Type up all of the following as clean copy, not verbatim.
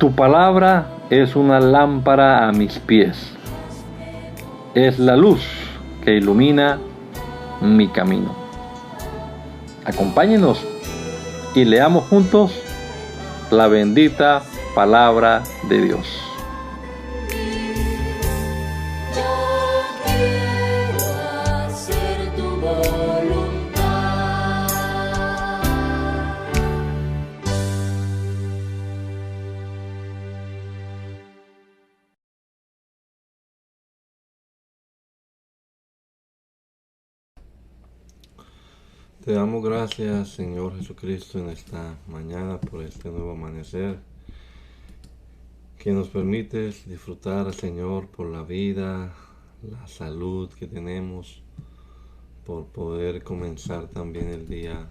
Tu palabra es una lámpara a mis pies, es la luz que ilumina mi camino. Acompáñenos y leamos juntos la bendita palabra de Dios. Te damos gracias, Señor Jesucristo, en esta mañana por este nuevo amanecer que nos permites disfrutar, Señor, por la vida, la salud que tenemos, por poder comenzar también el día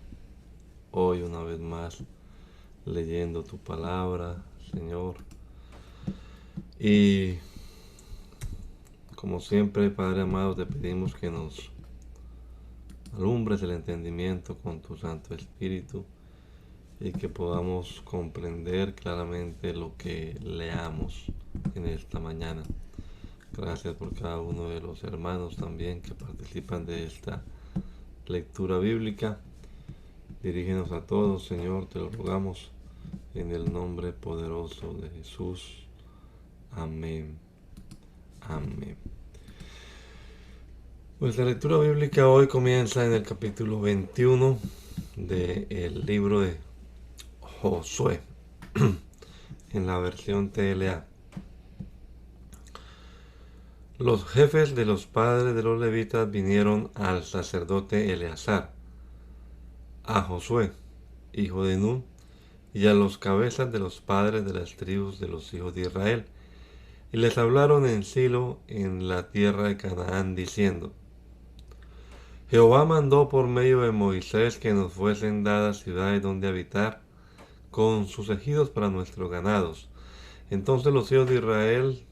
hoy una vez más leyendo tu palabra, Señor. Y como siempre, Padre amado, te pedimos que nos alumbres el entendimiento con tu Santo Espíritu y que podamos comprender claramente lo que leamos en esta mañana. Gracias por cada uno de los hermanos también que participan de esta lectura bíblica. Dirígenos a todos, Señor, te lo rogamos en el nombre poderoso de Jesús. Amén. Amén. Pues la lectura bíblica hoy comienza en el capítulo 21 del libro de Josué, en la versión TLA. Los jefes de los padres de los levitas vinieron al sacerdote Eleazar, a Josué, hijo de Nun, y a los cabezas de los padres de las tribus de los hijos de Israel, y les hablaron en Silo, en la tierra de Canaán, diciendo: Jehová mandó por medio de Moisés que nos fuesen dadas ciudades donde habitar, con sus ejidos para nuestros ganados. Entonces los hijos de Israel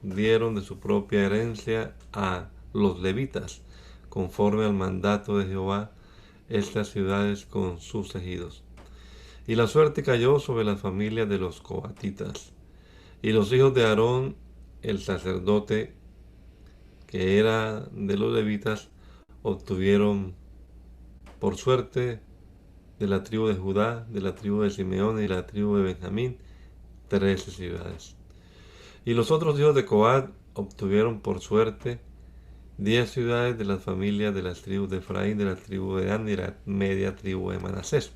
dieron de su propia herencia a los levitas, conforme al mandato de Jehová, estas ciudades con sus ejidos. Y la suerte cayó sobre las familias de los coatitas. Y los hijos de Aarón, el sacerdote, que era de los levitas, obtuvieron por suerte de la tribu de Judá, de la tribu de Simeón y de la tribu de Benjamín 13 ciudades. Y los otros hijos de Coat obtuvieron por suerte 10 ciudades de las familias de las tribus de Efraín, de la tribu de Dan y de la media tribu de Manasés.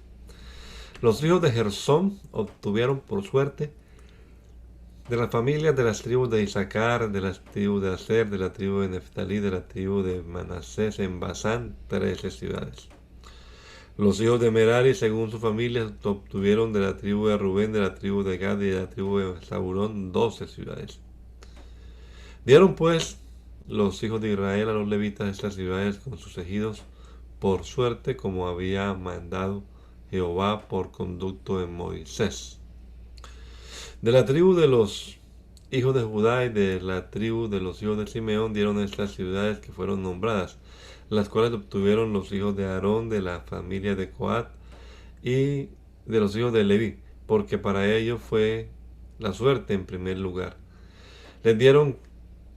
Los hijos de Gersón obtuvieron por suerte de las familias de las tribus de Isaacar, de las tribus de Aser, de la tribu de Neftalí, de la tribu de Manasés en Basán, 13 ciudades. Los hijos de Merari, según sus familias, obtuvieron de la tribu de Rubén, de la tribu de Gad y de la tribu de Zabulón 12 ciudades. Dieron pues los hijos de Israel a los levitas estas ciudades con sus ejidos por suerte, como había mandado Jehová por conducto de Moisés. De la tribu de los hijos de Judá y de la tribu de los hijos de Simeón dieron estas ciudades que fueron nombradas, las cuales obtuvieron los hijos de Aarón, de la familia de Coat y de los hijos de Leví, porque para ellos fue la suerte en primer lugar. Les dieron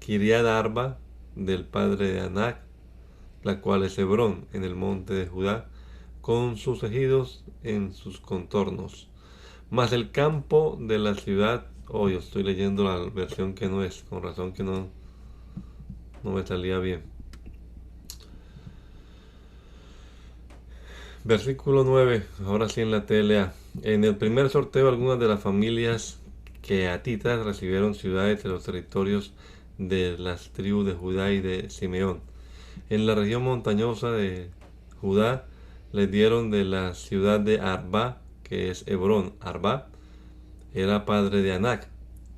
Kiriat Arba, del padre de Anac, la cual es Hebrón, en el monte de Judá, con sus ejidos en sus contornos. Mas el campo de la ciudad, yo estoy leyendo la versión que no es, con razón que no me salía bien. Versículo 9, ahora sí en la TLA. En el primer sorteo, algunas de las familias queatitas recibieron ciudades de los territorios de las tribus de Judá y de Simeón. En la región montañosa de Judá les dieron de la ciudad de Arba, que es Hebrón. Arba era padre de Anac.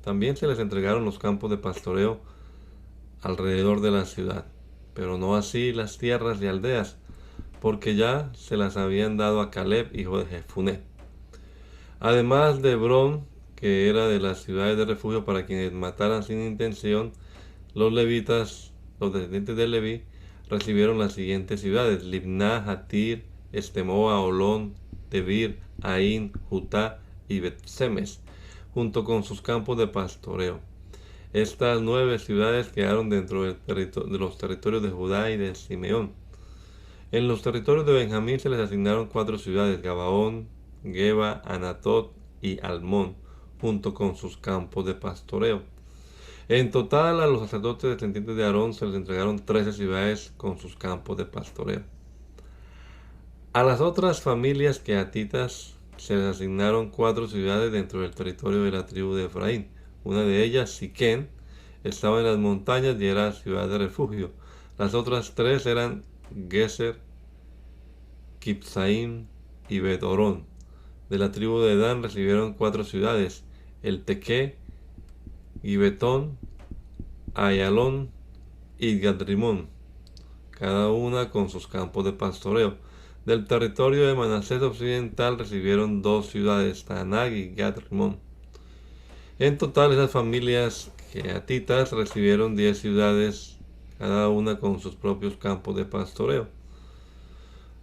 También se les entregaron los campos de pastoreo alrededor de la ciudad, pero no así las tierras y aldeas, porque ya se las habían dado a Caleb, hijo de Jefuné. Además de Hebrón, que era de las ciudades de refugio para quienes mataran sin intención, los levitas, los descendientes de Leví, recibieron las siguientes ciudades: Libná, Hatir, Estemoa, Olón, Debir, Aín, Jutá y Bet-Semes, junto con sus campos de pastoreo. Estas 9 ciudades quedaron dentro de los territorios de Judá y de Simeón. En los territorios de Benjamín se les asignaron 4 ciudades: Gabaón, Geba, Anatot y Almón, junto con sus campos de pastoreo. En total, a los sacerdotes descendientes de Aarón se les entregaron 13 ciudades con sus campos de pastoreo. A las otras familias quehatitas se les asignaron 4 ciudades dentro del territorio de la tribu de Efraín. Una de ellas, Siquén, estaba en las montañas y era ciudad de refugio. Las otras 3 eran Geser, Kibsaim y Bet-Orón. De la tribu de Dan recibieron 4 ciudades: El Tequé, Gibetón, Ayalón y Gadrimón, cada una con sus campos de pastoreo. Del territorio de Manasés occidental recibieron 2 ciudades: Taanag y Gadrimón. En total, esas familias quehatitas recibieron 10 ciudades, cada una con sus propios campos de pastoreo.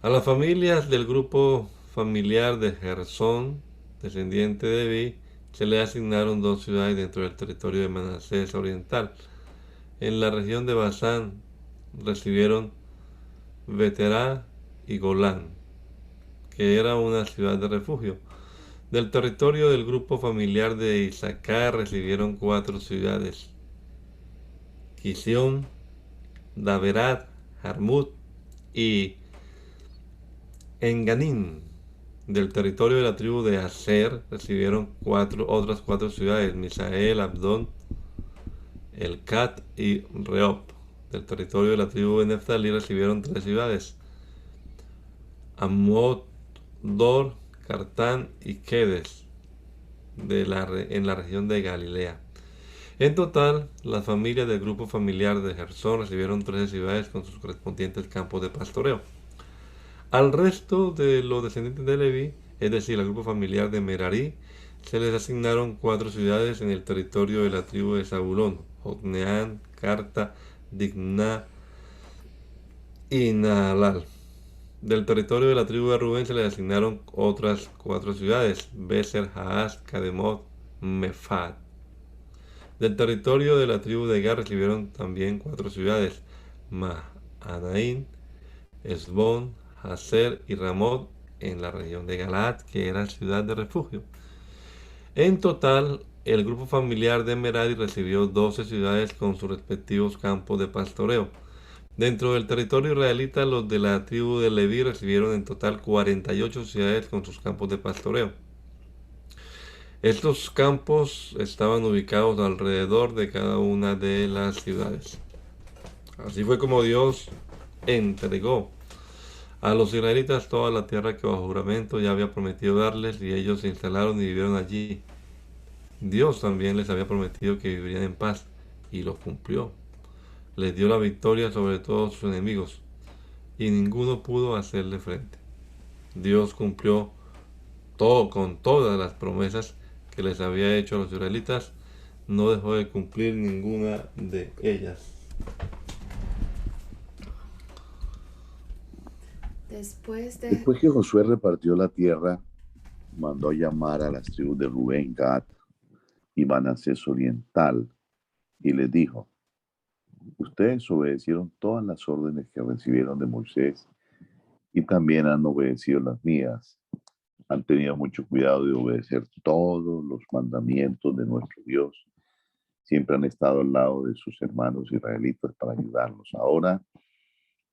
A las familias del grupo familiar de Gersón, descendiente de Leví, se le asignaron 2 ciudades dentro del territorio de Manasés oriental. En la región de Basán recibieron Veterá y Golán, que era una ciudad de refugio. Del territorio del grupo familiar de Isaacar recibieron 4 ciudades: Quisión, Daberat, Jarmut y Enganín. Del territorio de la tribu de Aser recibieron otras 4 ciudades: Misael, Abdón, Elcat y Rehob. Del territorio de la tribu de Neftalí recibieron 3 ciudades: Amot, Dor, Cartán y Quedes, en la región de Galilea. En total, las familias del grupo familiar de Gersón recibieron 13 ciudades con sus correspondientes campos de pastoreo. Al resto de los descendientes de Leví, es decir, al grupo familiar de Merari, se les asignaron 4 ciudades en el territorio de la tribu de Zabulón: Jocneán, Carta, Digná y Naalal. Del territorio de la tribu de Rubén se les asignaron otras 4 ciudades: Beser, Haas, Kademot, Mephad. Del territorio de la tribu de Gad recibieron también 4 ciudades: Mahanaín, Esbón, Hazer y Ramot, en la región de Galaad, que era ciudad de refugio. En total, el grupo familiar de Merari recibió 12 ciudades con sus respectivos campos de pastoreo. Dentro del territorio israelita, los de la tribu de Leví recibieron en total 48 ciudades con sus campos de pastoreo. Estos campos estaban ubicados alrededor de cada una de las ciudades. Así fue como Dios entregó a los israelitas toda la tierra que bajo juramento ya había prometido darles, y ellos se instalaron y vivieron allí. Dios también les había prometido que vivirían en paz, y lo cumplió. Les dio la victoria sobre todos sus enemigos, y ninguno pudo hacerle frente. Dios cumplió todo con todas las promesas que les había hecho a los israelitas. No dejó de cumplir ninguna de ellas. Después que Josué repartió la tierra, mandó llamar a las tribus de Rubén, Gad y Manasés oriental, y les dijo: ustedes obedecieron todas las órdenes que recibieron de Moisés y también han obedecido las mías. Han tenido mucho cuidado de obedecer todos los mandamientos de nuestro Dios. Siempre han estado al lado de sus hermanos israelitas para ayudarlos. Ahora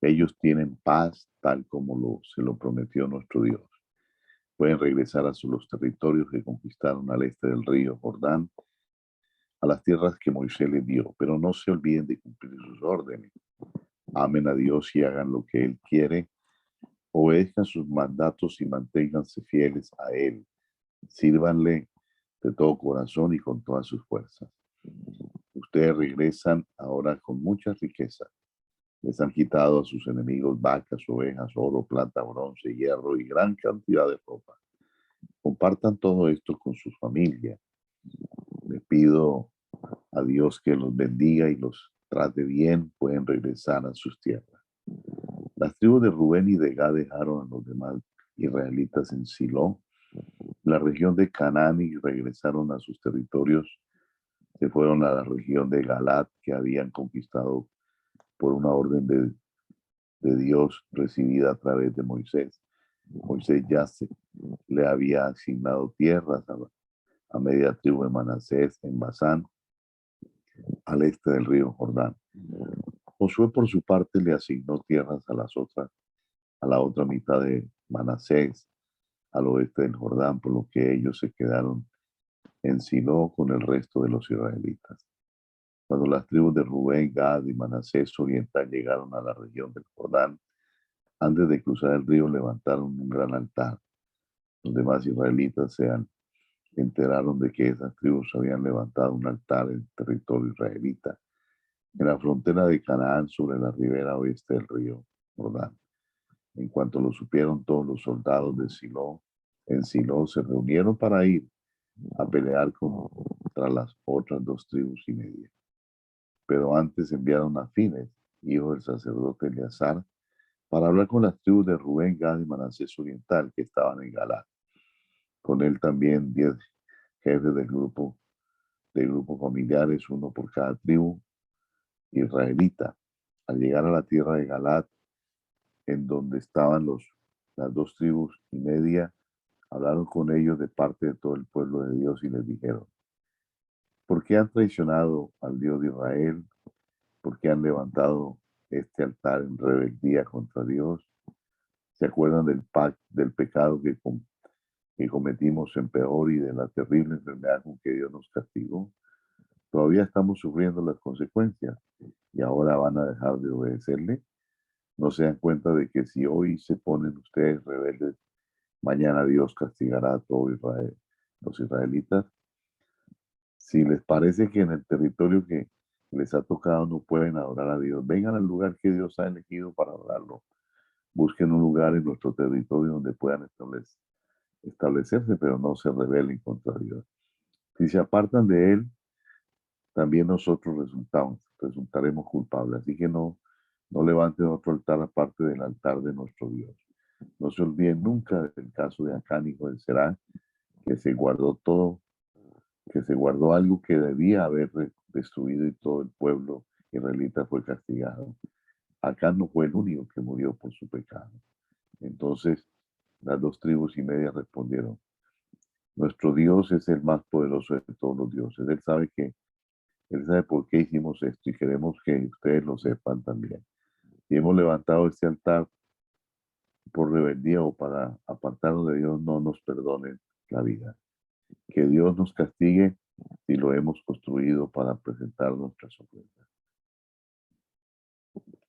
ellos tienen paz tal como se lo prometió nuestro Dios. Pueden regresar a los territorios que conquistaron al este del río Jordán, a las tierras que Moisés les dio, pero no se olviden de cumplir sus órdenes. Amen a Dios y hagan lo que Él quiere. Obedezcan sus mandatos y manténganse fieles a Él. Sírvanle de todo corazón y con todas sus fuerzas. Ustedes regresan ahora con mucha riqueza. Les han quitado a sus enemigos vacas, ovejas, oro, plata, bronce, hierro y gran cantidad de ropa. Compartan todo esto con sus familias. Les pido a Dios que los bendiga y los trate bien. Pueden regresar a sus tierras. Las tribus de Rubén y de Gad dejaron a los demás israelitas en Silo. La la región de Canaán y regresaron a sus territorios. Se fueron a la región de Galaad que habían conquistado por una orden de Dios recibida a través de Moisés. Moisés le había asignado tierras a media tribu de Manasés en Basán, al este del río Jordán. Josué por su parte le asignó tierras a la otra mitad de Manasés, al oeste del Jordán, por lo que ellos se quedaron en Silo con el resto de los israelitas. Cuando las tribus de Rubén, Gad y Manasés oriental llegaron a la región del Jordán, antes de cruzar el río levantaron un gran altar. Los demás israelitas se enteraron de que esas tribus habían levantado un altar en territorio israelita, en la frontera de Canaán, sobre la ribera oeste del río Jordán. En cuanto lo supieron, todos los soldados de en Silo se reunieron para ir a pelear contra las otras 2 tribus y media. Pero antes enviaron a Fines, hijo del sacerdote Eleazar, para hablar con las tribus de Rubén, Gad y Manasés oriental que estaban en Galaad. Con él también 10 jefes de grupos familiares, uno por cada tribu israelita. Al llegar a la tierra de Galaad, en donde estaban las 2 tribus y media, hablaron con ellos de parte de todo el pueblo de Dios y les dijeron: ¿por qué han traicionado al Dios de Israel? ¿Por qué han levantado este altar en rebeldía contra Dios? ¿Se acuerdan del pecado que cometimos en Peor y de la terrible enfermedad con que Dios nos castigó? Todavía estamos sufriendo las consecuencias y ahora van a dejar de obedecerle. ¿No se dan cuenta de que si hoy se ponen ustedes rebeldes, mañana Dios castigará a todo Israel, los israelitas? Si les parece que en el territorio que les ha tocado no pueden adorar a Dios, vengan al lugar que Dios ha elegido para adorarlo. Busquen un lugar en nuestro territorio donde puedan establecerse, pero no se rebelen contra Dios. Si se apartan de Él, también nosotros resultaremos culpables. Así que no levanten otro altar aparte del altar de nuestro Dios. No se olviden nunca del caso de Acán, hijo de Será, que se guardó algo que debía haber destruido y todo el pueblo israelita fue castigado. Acán no fue el único que murió por su pecado. Entonces las 2 tribus y media respondieron: nuestro Dios es el más poderoso de todos los dioses. Él sabe por qué hicimos esto y queremos que ustedes lo sepan también. Si hemos levantado este altar por rebeldía o para apartarnos de Dios, no nos perdonen la vida. Que Dios nos castigue si lo hemos construido para presentar nuestras ofrendas.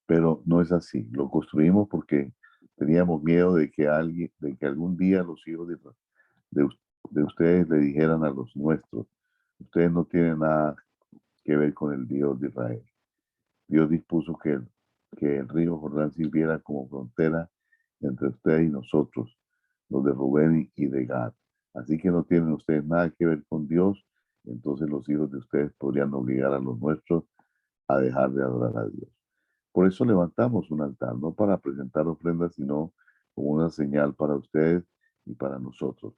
Pero no es así. Lo construimos porque teníamos miedo de que algún día los hijos de ustedes le dijeran a los nuestros: ustedes no tienen nada que ver con el Dios de Israel. Dios dispuso que el río Jordán sirviera como frontera entre ustedes y nosotros, los de Rubén y de Gad. Así que no tienen ustedes nada que ver con Dios. Entonces los hijos de ustedes podrían obligar a los nuestros a dejar de adorar a Dios. Por eso levantamos un altar, no para presentar ofrendas, sino como una señal para ustedes y para nosotros,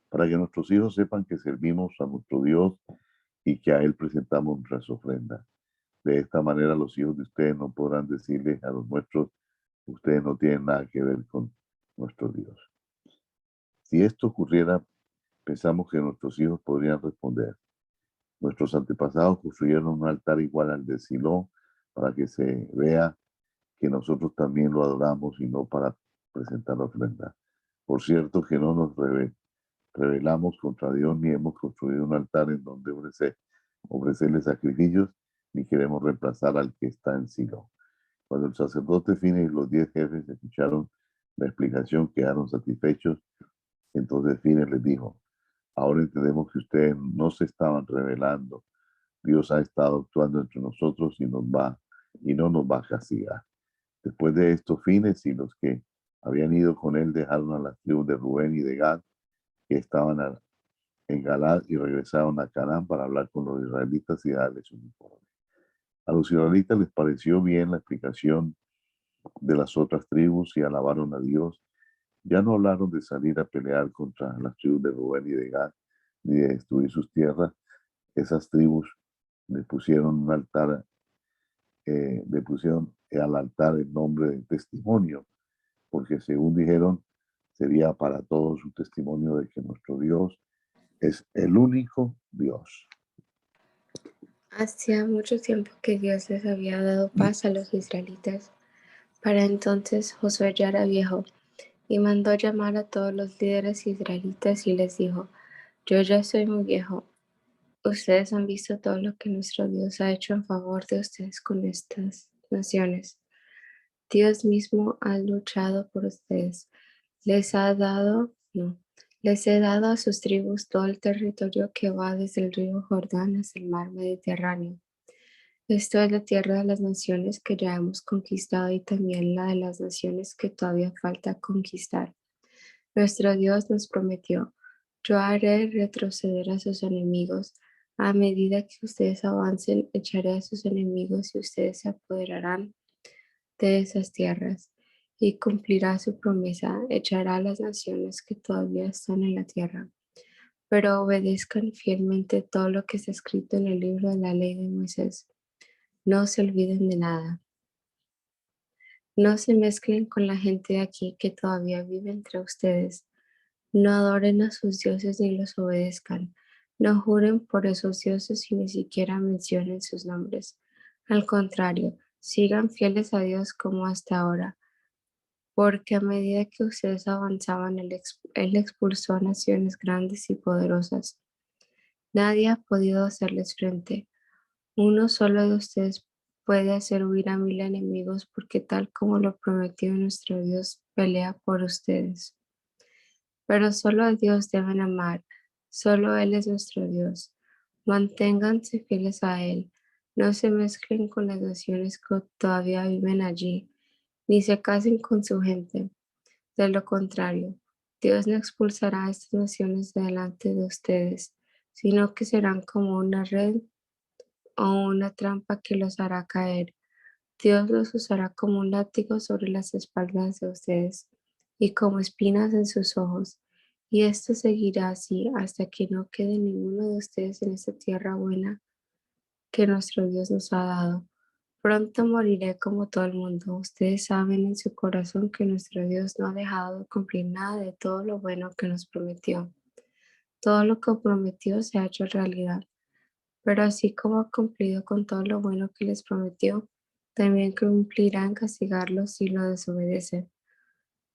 para que nuestros hijos sepan que servimos a nuestro Dios y que a Él presentamos nuestras ofrendas. De esta manera los hijos de ustedes no podrán decirles a los nuestros: ustedes no tienen nada que ver con nuestro Dios. Si esto ocurriera, pensamos que nuestros hijos podrían responder: nuestros antepasados construyeron un altar igual al de Silo para que se vea que nosotros también lo adoramos y no para presentar ofrenda. Por cierto que no nos rebelamos contra Dios ni hemos construido un altar en donde ofrecerle sacrificios, ni queremos reemplazar al que está en Silo. Cuando el sacerdote Fines y los 10 jefes escucharon la explicación, quedaron satisfechos. Entonces Fines les dijo: ahora entendemos que ustedes no se estaban rebelando. Dios ha estado actuando entre nosotros y no nos va a castigar. Después de esto, Fines y los que habían ido con él dejaron a las tribus de Rubén y de Gad, que estaban en Galaad, y regresaron a Canaán para hablar con los israelitas y darles un informe. A los israelitas les pareció bien la explicación de las otras tribus y alabaron a Dios. Ya no hablaron de salir a pelear contra las tribus de Rubén y de Gad, ni de destruir sus tierras. Esas tribus le pusieron un altar, le pusieron al altar el nombre de testimonio, porque según dijeron, sería para todos un testimonio de que nuestro Dios es el único Dios. Hacía mucho tiempo que Dios les había dado paz a los israelitas. Para entonces Josué ya era viejo y mandó llamar a todos los líderes israelitas y les dijo: yo ya soy muy viejo. Ustedes han visto todo lo que nuestro Dios ha hecho en favor de ustedes con estas naciones. Dios mismo ha luchado por ustedes. Les ha dado, no, les he dado a sus tribus todo el territorio que va desde el río Jordán hasta el mar Mediterráneo. Esto es la tierra de las naciones que ya hemos conquistado y también la de las naciones que todavía falta conquistar. Nuestro Dios nos prometió: yo haré retroceder a sus enemigos. A medida que ustedes avancen, echaré a sus enemigos y ustedes se apoderarán de esas tierras. Y cumplirá su promesa, echará a las naciones que todavía están en la tierra. Pero obedezcan fielmente todo lo que está escrito en el libro de la ley de Moisés. No se olviden de nada. No se mezclen con la gente de aquí que todavía vive entre ustedes. No adoren a sus dioses ni los obedezcan. No juren por esos dioses y ni siquiera mencionen sus nombres. Al contrario, sigan fieles a Dios como hasta ahora, porque a medida que ustedes avanzaban, Él expulsó a naciones grandes y poderosas. Nadie ha podido hacerles frente. Uno solo de ustedes puede hacer huir a 1000 enemigos, porque tal como lo prometió nuestro Dios, pelea por ustedes. Pero solo a Dios deben amar, solo Él es nuestro Dios. Manténganse fieles a Él, no se mezclen con las naciones que todavía viven allí, ni se casen con su gente. De lo contrario, Dios no expulsará a estas naciones de delante de ustedes, sino que serán como una red o una trampa que los hará caer. Dios los usará como un látigo sobre las espaldas de ustedes y como espinas en sus ojos. Y esto seguirá así hasta que no quede ninguno de ustedes en esta tierra buena que nuestro Dios nos ha dado. Pronto moriré como todo el mundo. Ustedes saben en su corazón que nuestro Dios no ha dejado de cumplir nada de todo lo bueno que nos prometió. Todo lo que prometió se ha hecho realidad. Pero así como ha cumplido con todo lo bueno que les prometió, también cumplirá en castigarlos si lo desobedecen.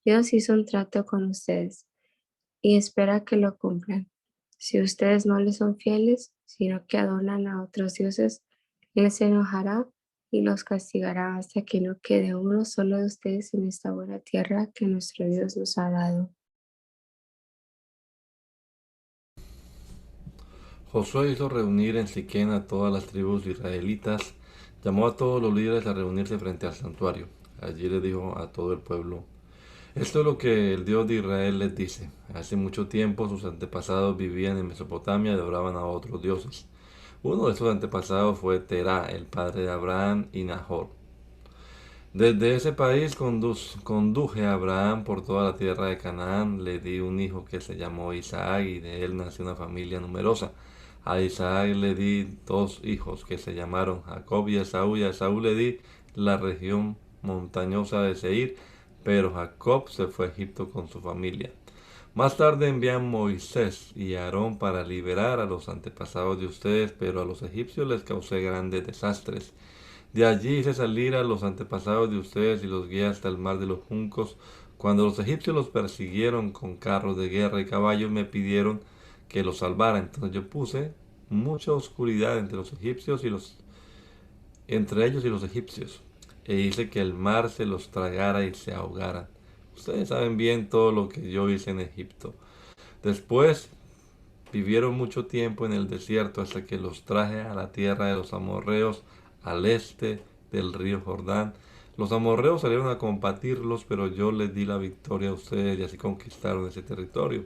Dios hizo un trato con ustedes y espera que lo cumplan. Si ustedes no les son fieles, sino que adoran a otros dioses, Él se enojará y los castigará hasta que no quede uno solo de ustedes en esta buena tierra que nuestro Dios nos ha dado. Josué hizo reunir en Siquén a todas las tribus israelitas, llamó a todos los líderes a reunirse frente al santuario. Allí le dijo a todo el pueblo: esto es lo que el Dios de Israel les dice. Hace mucho tiempo sus antepasados vivían en Mesopotamia y adoraban a otros dioses. Uno de sus antepasados fue Terá, el padre de Abraham y Nahor. Desde ese país conduje a Abraham por toda la tierra de Canaán. Le di un hijo que se llamó Isaac y de él nació una familia numerosa. A Isaac le di 2 hijos que se llamaron Jacob y Esaú, y a Esaú le di la región montañosa de Seir, pero Jacob se fue a Egipto con su familia. Más tarde envían Moisés y Aarón para liberar a los antepasados de ustedes, pero a los egipcios les causé grandes desastres. De allí hice salir a los antepasados de ustedes y los guié hasta el mar de los juncos. Cuando los egipcios los persiguieron con carros de guerra y caballos, me pidieron que los salvara. Entonces yo puse mucha oscuridad entre ellos y los egipcios, e hice que el mar se los tragara y se ahogaran. Ustedes saben bien todo lo que yo hice en Egipto. Después vivieron mucho tiempo en el desierto hasta que los traje a la tierra de los amorreos al este del río Jordán. Los amorreos salieron a combatirlos, pero yo les di la victoria a ustedes y así conquistaron ese territorio.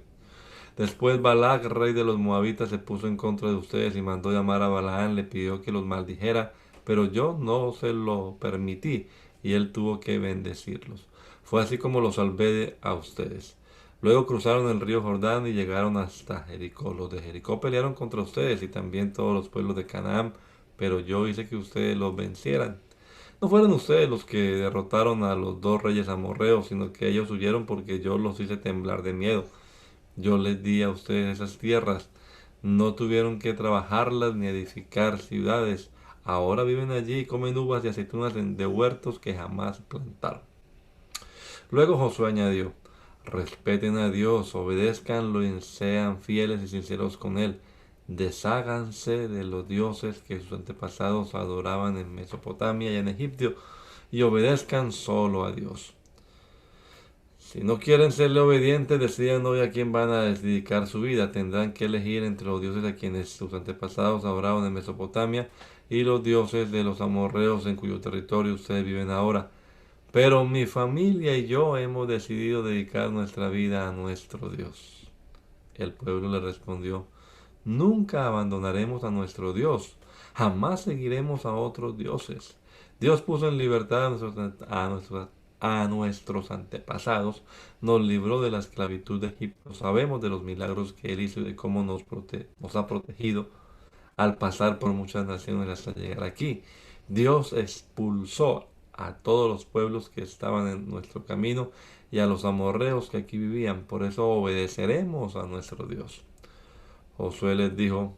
Después Balac, rey de los moabitas, se puso en contra de ustedes y mandó llamar a Balaán, le pidió que los maldijera, pero yo no se lo permití y él tuvo que bendecirlos. Fue así como los salvé a ustedes. Luego cruzaron el río Jordán y llegaron hasta Jericó. Los de Jericó pelearon contra ustedes y también todos los pueblos de Canaán, pero yo hice que ustedes los vencieran. No fueron ustedes los que derrotaron a los dos reyes amorreos, sino que ellos huyeron porque yo los hice temblar de miedo. Yo les di a ustedes esas tierras. No tuvieron que trabajarlas ni edificar ciudades. Ahora viven allí y comen uvas y aceitunas de huertos que jamás plantaron. Luego Josué añadió, respeten a Dios, obedézcanlo y sean fieles y sinceros con Él. Desháganse de los dioses que sus antepasados adoraban en Mesopotamia y en Egipto y obedezcan solo a Dios. Si no quieren serle obedientes, decidan hoy a quién van a dedicar su vida. Tendrán que elegir entre los dioses a quienes sus antepasados adoraban en Mesopotamia y los dioses de los amorreos en cuyo territorio ustedes viven ahora. Pero mi familia y yo hemos decidido dedicar nuestra vida a nuestro Dios. El pueblo le respondió, nunca abandonaremos a nuestro Dios, jamás seguiremos a otros dioses. Dios puso en libertad a nuestros antepasados, nos libró de la esclavitud de Egipto. Sabemos de los milagros que Él hizo y de cómo nos ha protegido al pasar por muchas naciones hasta llegar aquí. Dios expulsó a todos los pueblos que estaban en nuestro camino y a los amorreos que aquí vivían. Por eso obedeceremos a nuestro Dios. Josué les dijo,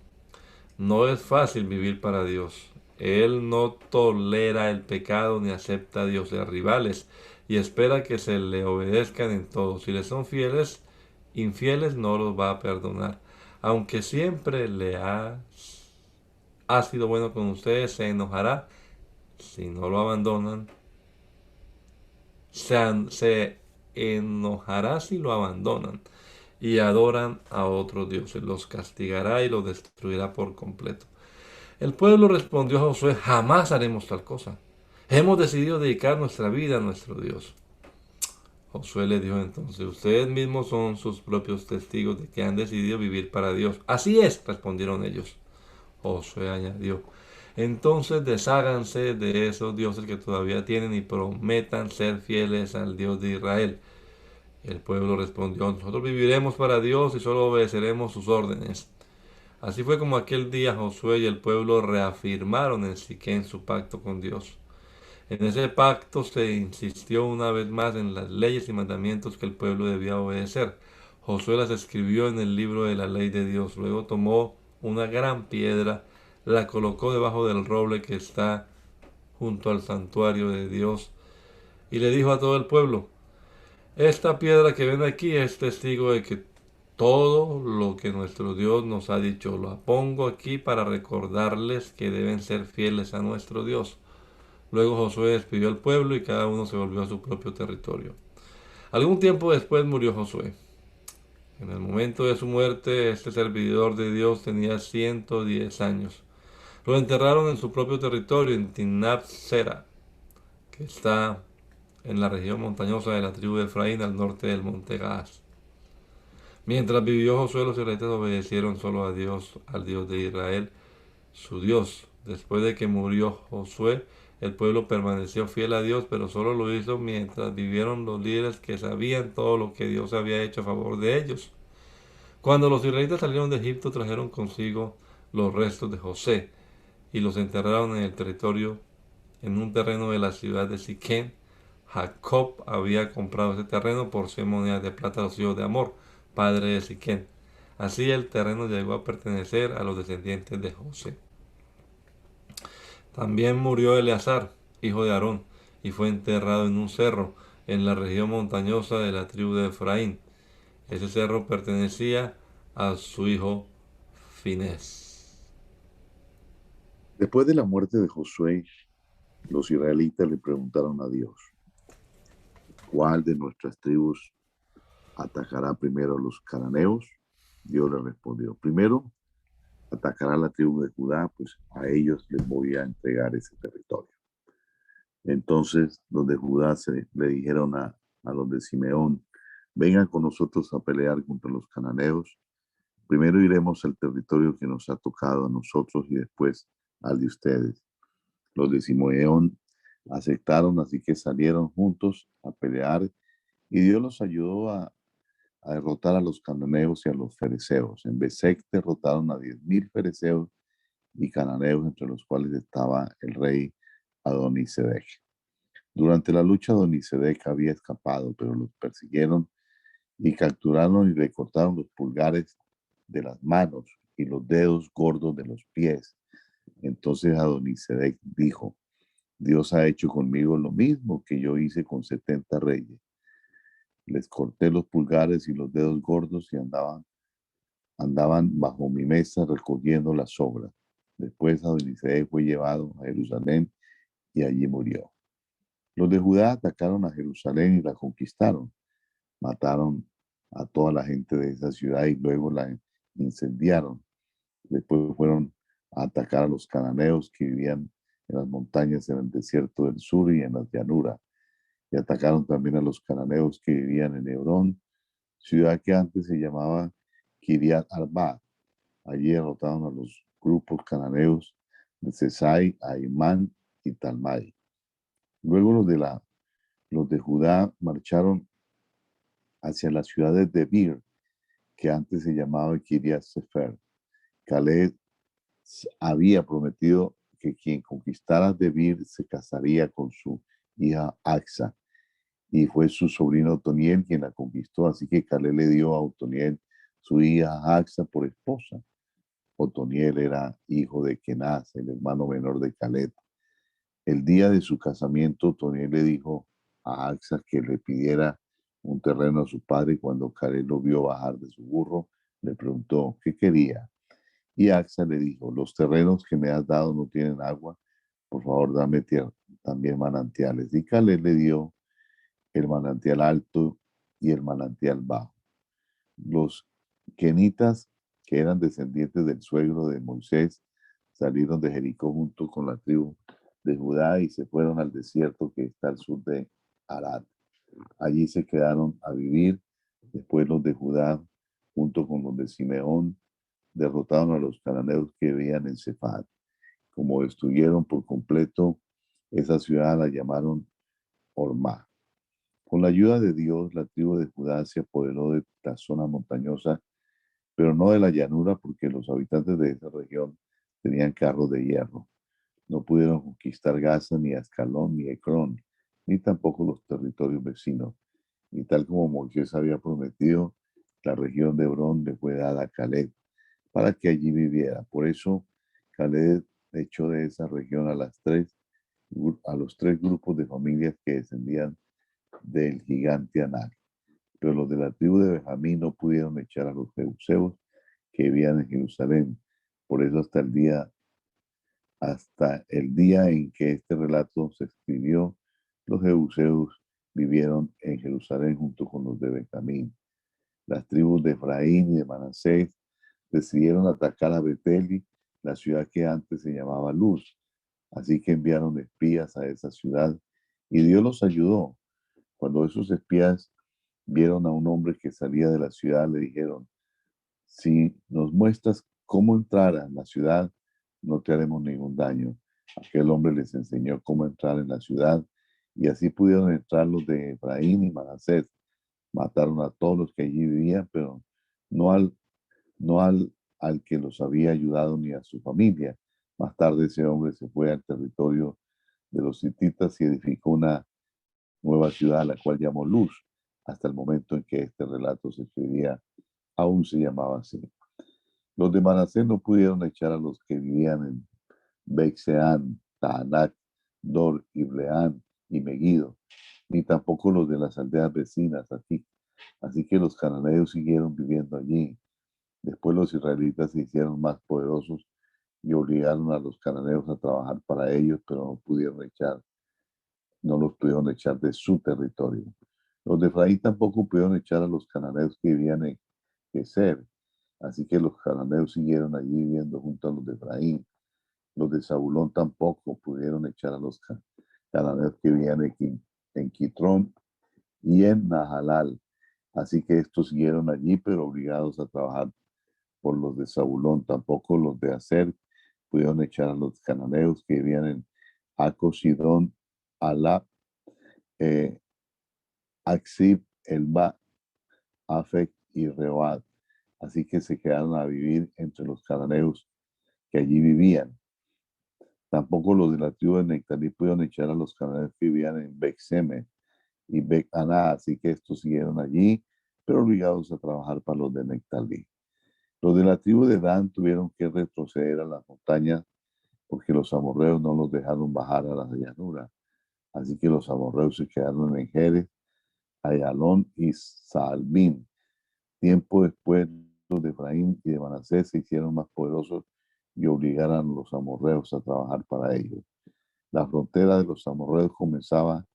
no es fácil vivir para Dios. Él no tolera el pecado ni acepta a dioses rivales y espera que se le obedezcan en todo. Si le son infieles no los va a perdonar. Aunque siempre ha sido bueno con ustedes, se enojará si no lo abandonan. Se enojará si lo abandonan y adoran a otros dioses. Los castigará y los destruirá por completo. El pueblo respondió a Josué, jamás haremos tal cosa. Hemos decidido dedicar nuestra vida a nuestro Dios. Josué le dijo entonces, ustedes mismos son sus propios testigos de que han decidido vivir para Dios. Así es, respondieron ellos. Josué añadió, entonces desháganse de esos dioses que todavía tienen y prometan ser fieles al Dios de Israel. El pueblo respondió, nosotros viviremos para Dios y solo obedeceremos sus órdenes. Así fue como aquel día Josué y el pueblo reafirmaron en Siquén su pacto con Dios. En ese pacto se insistió una vez más en las leyes y mandamientos que el pueblo debía obedecer. Josué las escribió en el libro de la ley de Dios. Luego tomó una gran piedra, la colocó debajo del roble que está junto al santuario de Dios y le dijo a todo el pueblo, esta piedra que ven aquí es testigo de que todo lo que nuestro Dios nos ha dicho, lo pongo aquí para recordarles que deben ser fieles a nuestro Dios. Luego Josué despidió al pueblo y cada uno se volvió a su propio territorio. Algún tiempo después murió Josué. En el momento de su muerte, este servidor de Dios tenía 110 años. Lo enterraron en su propio territorio, en Timnat Sera, que está en la región montañosa de la tribu de Efraín, al norte del monte Gaas. Mientras vivió Josué, los israelitas obedecieron solo a Dios, al Dios de Israel, su Dios. Después de que murió Josué, el pueblo permaneció fiel a Dios, pero solo lo hizo mientras vivieron los líderes que sabían todo lo que Dios había hecho a favor de ellos. Cuando los israelitas salieron de Egipto, trajeron consigo los restos de José y los enterraron en el territorio, en un terreno de la ciudad de Siquén. Jacob había comprado ese terreno por 100 monedas de plata a los hijos de Amor, padre de Siquén. Así el terreno llegó a pertenecer a los descendientes de José. También murió Eleazar, hijo de Aarón, y fue enterrado en un cerro en la región montañosa de la tribu de Efraín. Ese cerro pertenecía a su hijo Finés. Después de la muerte de Josué, los israelitas le preguntaron a Dios, ¿cuál de nuestras tribus atacará primero a los cananeos? Dios le respondió, primero atacará la tribu de Judá, pues a ellos les voy a entregar ese territorio. Entonces los de Judá le dijeron a los de Simeón, vengan con nosotros a pelear contra los cananeos. Primero iremos al territorio que nos ha tocado a nosotros y después al de ustedes. Los de Simeón aceptaron, así que salieron juntos a pelear y Dios los ayudó a derrotar a los cananeos y a los fereceos. En Besec derrotaron a 10,000 fereceos y cananeos, entre los cuales estaba el rey Adonisedec. Durante la lucha, Adonisedec había escapado, pero los persiguieron y capturaron y le cortaron los pulgares de las manos y los dedos gordos de los pies. Entonces Adonisedec dijo: Dios ha hecho conmigo lo mismo que yo hice con 70 reyes. Les corté los pulgares y los dedos gordos y andaban bajo mi mesa recogiendo las sobras. Después Adonisedec fue llevado a Jerusalén y allí murió. Los de Judá atacaron a Jerusalén y la conquistaron. Mataron a toda la gente de esa ciudad y luego la incendiaron. Después fueron a atacar a los cananeos que vivían en las montañas, en el desierto del sur y en las llanuras. Y atacaron también a los cananeos que vivían en Hebrón, ciudad que antes se llamaba Kiriat Arba. Allí derrotaron a los grupos cananeos de Sesai, Aimán y Talmai. Luego los de Judá marcharon hacia las ciudades de Bir, que antes se llamaba Kiriat Sefer. Caleb había prometido que quien conquistara Debir se casaría con su hija Axa, y fue su sobrino Otoniel quien la conquistó, así que Caleb le dio a Otoniel su hija Axa por esposa. Otoniel era hijo de Kenaz, el hermano menor de Caleb. El día de su casamiento, Otoniel le dijo a Axa que le pidiera un terreno a su padre, y cuando Caleb lo vio bajar de su burro, le preguntó qué quería. Y Axa le dijo: los terrenos que me has dado no tienen agua, por favor dame tierra, también manantiales. Y Caleb le dio el manantial alto y el manantial bajo. Los kenitas, que eran descendientes del suegro de Moisés, salieron de Jericó junto con la tribu de Judá y se fueron al desierto que está al sur de Arad. Allí se quedaron a vivir. Después los de Judá, junto con los de Simeón, derrotaron a los cananeos que vivían en Sefat. Como destruyeron por completo esa ciudad, la llamaron Ormá. Con la ayuda de Dios, la tribu de Judá se apoderó de la zona montañosa, pero no de la llanura, porque los habitantes de esa región tenían carros de hierro. No pudieron conquistar Gaza, ni Ascalón, ni Ecrón, ni tampoco los territorios vecinos. Y tal como Moisés había prometido, la región de Hebrón le fue dada a Caleb para que allí viviera. Por eso Caleb echó de esa región a los 3 grupos de familias que descendían del gigante Anak. Pero los de la tribu de Benjamín no pudieron echar a los jebuseos que vivían en Jerusalén. Por eso hasta el día en que este relato se escribió, los jebuseos vivieron en Jerusalén junto con los de Benjamín. Las tribus de Efraín y de Manasés decidieron atacar a Beteli, la ciudad que antes se llamaba Luz. Así que enviaron espías a esa ciudad y Dios los ayudó. Cuando esos espías vieron a un hombre que salía de la ciudad, le dijeron: si nos muestras cómo entrar a la ciudad, no te haremos ningún daño. Aquel hombre les enseñó cómo entrar en la ciudad y así pudieron entrar los de Efraín y Manasés. Mataron a todos los que allí vivían, pero no al que los había ayudado ni a su familia. Más tarde ese hombre se fue al territorio de los hititas y edificó una nueva ciudad, a la cual llamó Luz. Hasta el momento en que este relato se escribía, aún se llamaba así. Los de Manasés no pudieron echar a los que vivían en Bexeán, Taanac, Dor, Ibleán y Megiddo, ni tampoco los de las aldeas vecinas aquí. Así que los cananeos siguieron viviendo allí. Después los israelitas se hicieron más poderosos y obligaron a los cananeos a trabajar para ellos, pero no los pudieron echar de su territorio. Los de Efraín tampoco pudieron echar a los cananeos que vivían en Geser. Así que los cananeos siguieron allí viviendo junto a los de Efraín. Los de Zabulón tampoco pudieron echar a los cananeos que vivían en Quitrón y en Nahalal. Así que estos siguieron allí, pero obligados a trabajar por los de Zabulón. Tampoco los de Aser pudieron echar a los cananeos que vivían en Aco, Sidón, Alab, Aksib, Elba, Afec y Reoad. Así que se quedaron a vivir entre los cananeos que allí vivían. Tampoco los de la tribu de Nectalí pudieron echar a los cananeos que vivían en Beth-Semes y Beth-Aná, así que estos siguieron allí, pero obligados a trabajar para los de Nectalí. Los de la tribu de Dan tuvieron que retroceder a las montañas porque los amorreos no los dejaron bajar a la llanura. Así que los amorreos se quedaron en Jerez, Ayalón y Saalbín. Tiempo después, los de Efraín y de Manasés se hicieron más poderosos y obligaron a los amorreos a trabajar para ellos. La frontera de los amorreos comenzaba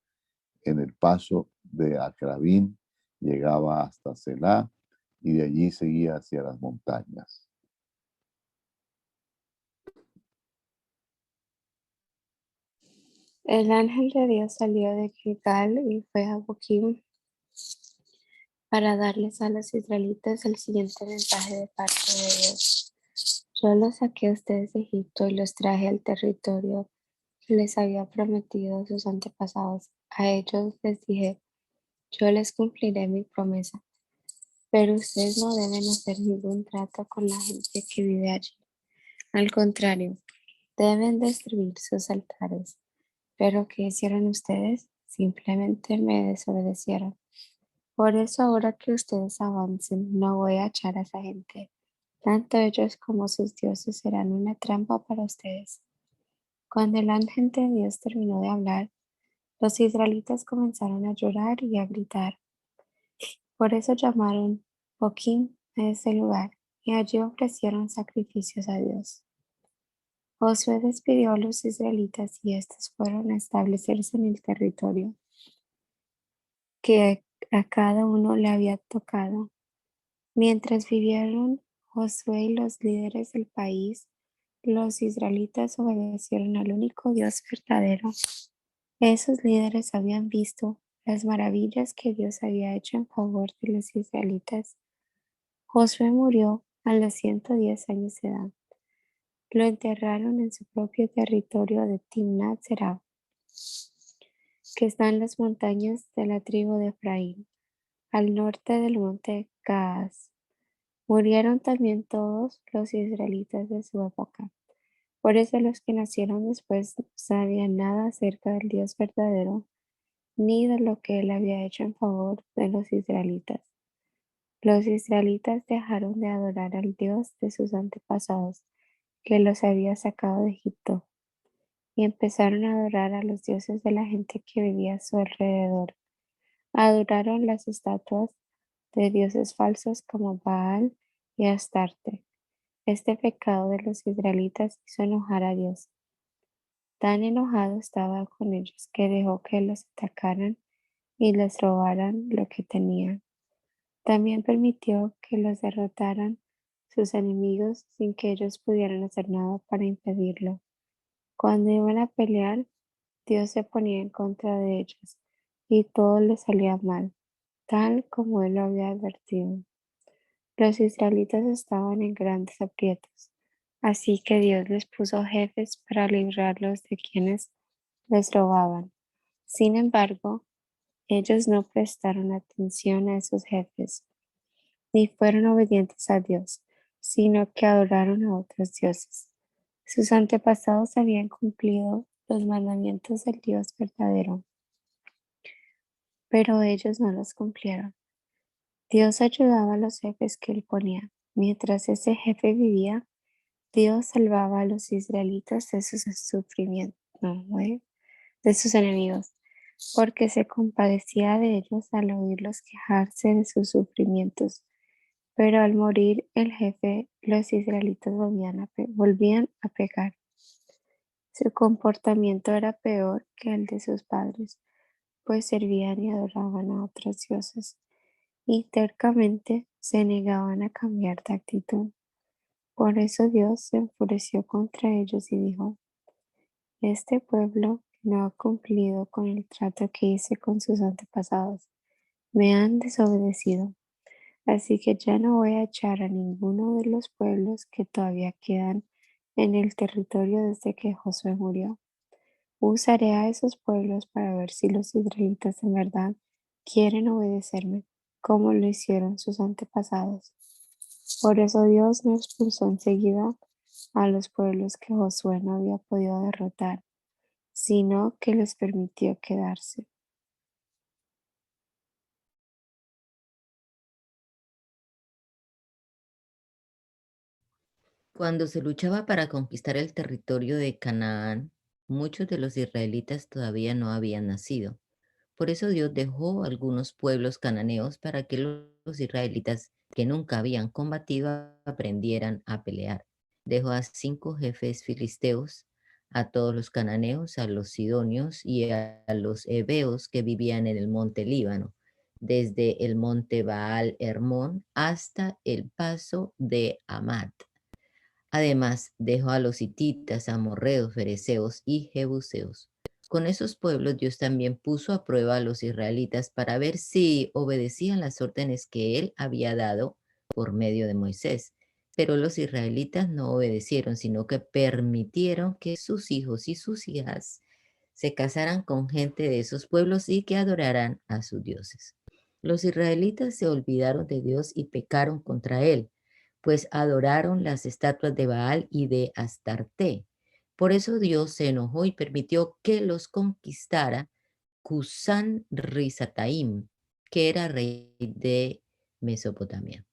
en el paso de Acrabín, llegaba hasta Selá y de allí seguía hacia las montañas. El ángel de Dios salió de Gilgal y fue a Boquim para darles a los israelitas el siguiente mensaje de parte de Dios. Yo los saqué a ustedes de Egipto y los traje al territorio que les había prometido a sus antepasados. A ellos les dije, yo les cumpliré mi promesa, pero ustedes no deben hacer ningún trato con la gente que vive allí. Al contrario, deben destruir sus altares. ¿Pero qué hicieron ustedes? Simplemente me desobedecieron. Por eso ahora que ustedes avancen, no voy a echar a esa gente. Tanto ellos como sus dioses serán una trampa para ustedes. Cuando el ángel de Dios terminó de hablar, los israelitas comenzaron a llorar y a gritar. Por eso llamaron Boquim a ese lugar y allí ofrecieron sacrificios a Dios. Josué despidió a los israelitas y estos fueron a establecerse en el territorio que a cada uno le había tocado. Mientras vivieron Josué y los líderes del país, los israelitas obedecieron al único Dios verdadero. Esos líderes habían visto las maravillas que Dios había hecho en favor de los israelitas. Josué murió a los 110 años de edad. Lo enterraron en su propio territorio de Timnat Serah, que está en las montañas de la tribu de Efraín, al norte del monte Gaas. Murieron también todos los israelitas de su época. Por eso los que nacieron después no sabían nada acerca del Dios verdadero, ni de lo que él había hecho en favor de los israelitas. Los israelitas dejaron de adorar al Dios de sus antepasados, que los había sacado de Egipto, y empezaron a adorar a los dioses de la gente que vivía a su alrededor. Adoraron las estatuas de dioses falsos como Baal y Astarte. Este pecado de los israelitas hizo enojar a Dios. Tan enojado estaba con ellos que dejó que los atacaran y les robaran lo que tenían. También permitió que los derrotaran sus enemigos sin que ellos pudieran hacer nada para impedirlo. Cuando iban a pelear, Dios se ponía en contra de ellos y todo les salía mal, tal como él lo había advertido. Los israelitas estaban en grandes aprietos, así que Dios les puso jefes para librarlos de quienes les robaban. Sin embargo, ellos no prestaron atención a esos jefes, ni fueron obedientes a Dios, sino que adoraron a otros dioses. Sus antepasados habían cumplido los mandamientos del Dios verdadero, pero ellos no los cumplieron. Dios ayudaba a los jefes que él ponía. Mientras ese jefe vivía, Dios salvaba a los israelitas de sus sufrimientos, de sus enemigos, porque se compadecía de ellos al oírlos quejarse de sus sufrimientos. Pero al morir el jefe, los israelitas volvían a pecar. Su comportamiento era peor que el de sus padres, pues servían y adoraban a otros dioses, y tercamente se negaban a cambiar de actitud. Por eso Dios se enfureció contra ellos y dijo, este pueblo no ha cumplido con el trato que hice con sus antepasados. Me han desobedecido. Así que ya no voy a echar a ninguno de los pueblos que todavía quedan en el territorio desde que Josué murió. Usaré a esos pueblos para ver si los israelitas en verdad quieren obedecerme. como lo hicieron sus antepasados. Por eso Dios no expulsó enseguida a los pueblos que Josué no había podido derrotar, sino que les permitió quedarse. Cuando se luchaba para conquistar el territorio de Canaán, muchos de los israelitas todavía no habían nacido. Por eso Dios dejó algunos pueblos cananeos para que los israelitas que nunca habían combatido aprendieran a pelear. Dejó a 5 jefes filisteos, a todos los cananeos, a los sidonios y a los heveos que vivían en el monte Líbano, desde el monte Baal Hermón hasta el paso de Amat. Además, dejó a los hititas, amorreos, fereceos y jebuseos. Con esos pueblos Dios también puso a prueba a los israelitas para ver si obedecían las órdenes que él había dado por medio de Moisés. Pero los israelitas no obedecieron, sino que permitieron que sus hijos y sus hijas se casaran con gente de esos pueblos y que adoraran a sus dioses. Los israelitas se olvidaron de Dios y pecaron contra él, pues adoraron las estatuas de Baal y de Astarte. Por eso Dios se enojó y permitió que los conquistara Cusán Risataim, que era rey de Mesopotamia.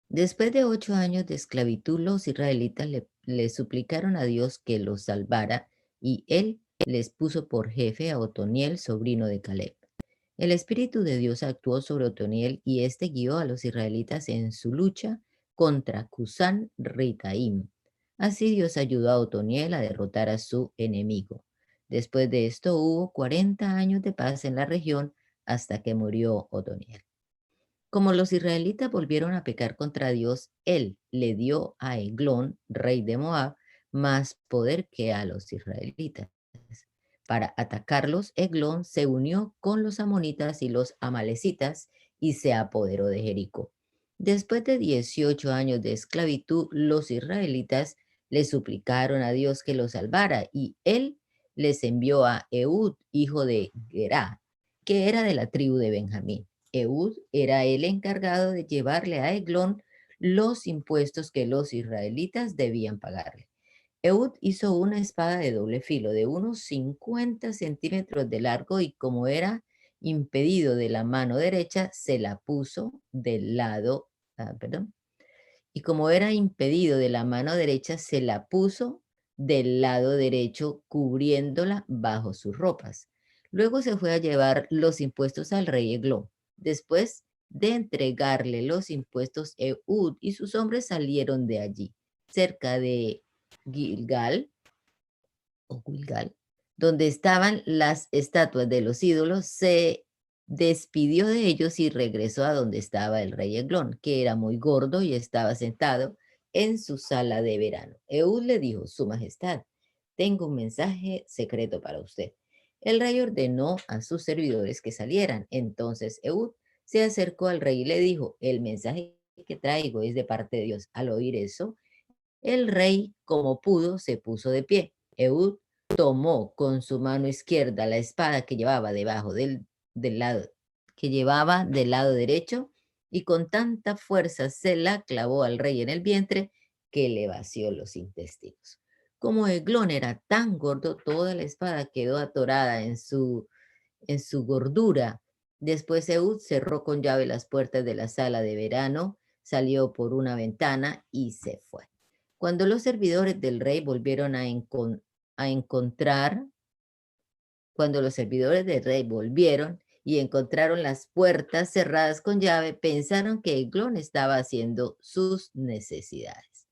Después de 8 años de esclavitud, los israelitas le suplicaron a Dios que los salvara y él les puso por jefe a Otoniel, sobrino de Caleb. El Espíritu de Dios actuó sobre Otoniel y éste guió a los israelitas en su lucha contra Cusán Ritaim. Así Dios ayudó a Otoniel a derrotar a su enemigo. Después de esto hubo 40 años de paz en la región hasta que murió Otoniel. Como los israelitas volvieron a pecar contra Dios, él le dio a Eglón, rey de Moab, más poder que a los israelitas. Para atacarlos, Eglón se unió con los amonitas y los amalecitas y se apoderó de Jericó. Después de 18 años de esclavitud, los israelitas le suplicaron a Dios que los salvara y él les envió a Ehud, hijo de Gerá, que era de la tribu de Benjamín. Ehud era el encargado de llevarle a Eglón los impuestos que los israelitas debían pagarle. Ehud hizo una espada de doble filo de unos 50 centímetros de largo y como era impedido de la mano derecha, se la puso del lado, y como era impedido de la mano derecha, se la puso del lado derecho, cubriéndola bajo sus ropas. Luego se fue a llevar los impuestos al rey Eglón. Después de entregarle los impuestos, Ehud y sus hombres salieron de allí, cerca de Gilgal, donde estaban las estatuas de los ídolos, se despidió de ellos y regresó a donde estaba el rey Eglón, que era muy gordo y estaba sentado en su sala de verano. Ehud le dijo: Su Majestad, tengo un mensaje secreto para usted. El rey ordenó a sus servidores que salieran. Entonces Ehud se acercó al rey y le dijo: el mensaje que traigo es de parte de Dios. Al oír eso, el rey, como pudo, se puso de pie. Ehud tomó con su mano izquierda la espada que llevaba debajo del lado derecho y con tanta fuerza se la clavó al rey en el vientre que le vació los intestinos. Como Eglón era tan gordo, toda la espada quedó atorada en su gordura. Después Ehud cerró con llave las puertas de la sala de verano, salió por una ventana y se fue. Cuando los servidores del rey volvieron cuando los servidores del rey volvieron y encontraron las puertas cerradas con llave, pensaron que Eglón estaba haciendo sus necesidades.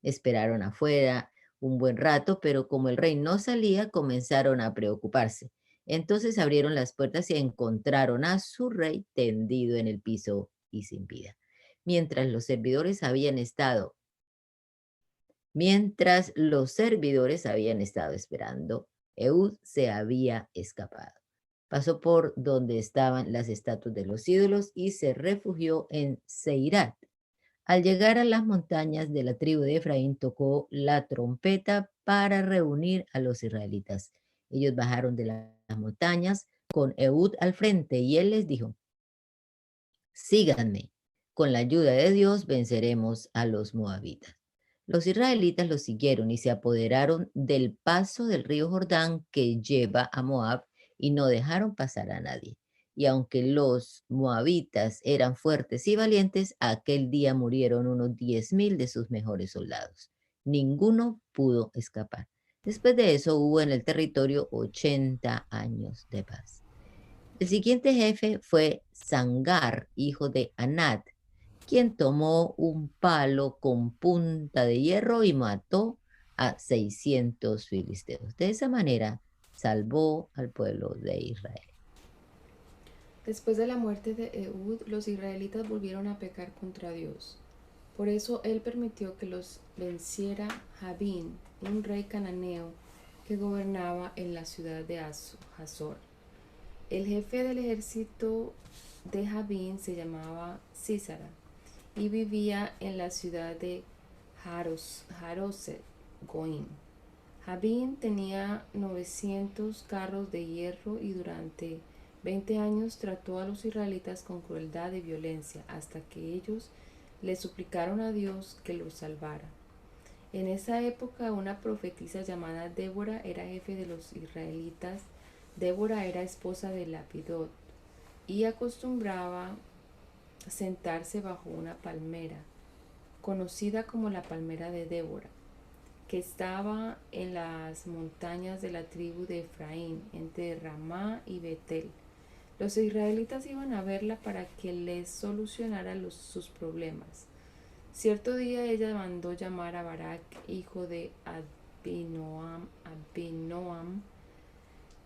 Esperaron afuera un buen rato, pero como el rey no salía, comenzaron a preocuparse. Entonces abrieron las puertas y encontraron a su rey tendido en el piso y sin vida. Mientras los servidores habían estado esperando, Ehud se había escapado. Pasó por donde estaban las estatuas de los ídolos y se refugió en Seirat. Al llegar a las montañas de la tribu de Efraín, tocó la trompeta para reunir a los israelitas. Ellos bajaron de las montañas con Ehud al frente y él les dijo: síganme. Con la ayuda de Dios venceremos a los moabitas. Los israelitas los siguieron y se apoderaron del paso del río Jordán que lleva a Moab y no dejaron pasar a nadie. Y aunque los moabitas eran fuertes y valientes, aquel día murieron unos 10,000 de sus mejores soldados. Ninguno pudo escapar. Después de eso hubo en el territorio 80 años de paz. El siguiente jefe fue Sangar, hijo de Anat, quien tomó un palo con punta de hierro y mató a 600 filisteos. De esa manera salvó al pueblo de Israel. Después de la muerte de Ehud, los israelitas volvieron a pecar contra Dios. Por eso él permitió que los venciera Jabín, un rey cananeo que gobernaba en la ciudad de Hazor. El jefe del ejército de Jabín se llamaba Sísara y vivía en la ciudad de Haroset Goim. Jabín tenía 900 carros de hierro y durante 20 años trató a los israelitas con crueldad y violencia hasta que ellos le suplicaron a Dios que los salvara. En esa época una profetisa llamada Débora era jefe de los israelitas. Débora era esposa de Lapidot y acostumbraba sentarse bajo una palmera, conocida como la palmera de Débora, que estaba en las montañas de la tribu de Efraín, entre Ramá y Betel. Los israelitas iban a verla para que les solucionara sus problemas. Cierto día ella mandó llamar a Barak, hijo de Abinoam,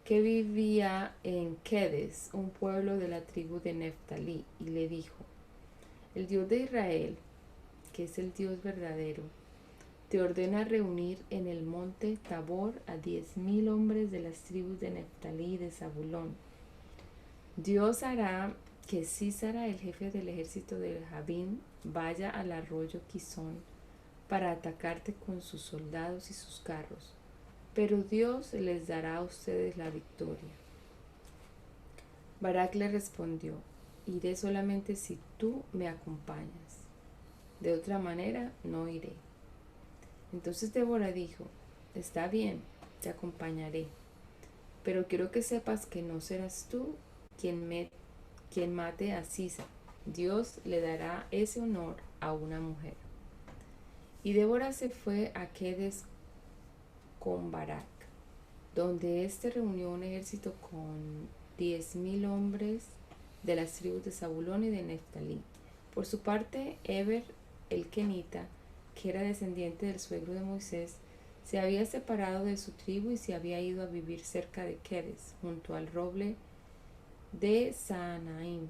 que vivía en Kedes, un pueblo de la tribu de Neftalí, y le dijo: el Dios de Israel, que es el Dios verdadero, te ordena reunir en el monte Tabor a 10,000 hombres de las tribus de Neftalí y de Zabulón. Dios hará que Sísara, el jefe del ejército de Jabín, vaya al arroyo Quizón para atacarte con sus soldados y sus carros, pero Dios les dará a ustedes la victoria. Barak le respondió: iré solamente si tú me acompañas, de otra manera no iré. Entonces Débora dijo: está bien, te acompañaré, pero quiero que sepas que no serás tú quien mate a Sísara. Dios le dará ese honor a una mujer. Y Débora se fue a Kedes con Barak, donde éste reunió un ejército con 10,000 hombres de las tribus de Zabulón y de Neftalí. Por su parte, Eber el kenita, que era descendiente del suegro de Moisés, se había separado de su tribu y se había ido a vivir cerca de Kedes, junto al roble de Saanaim.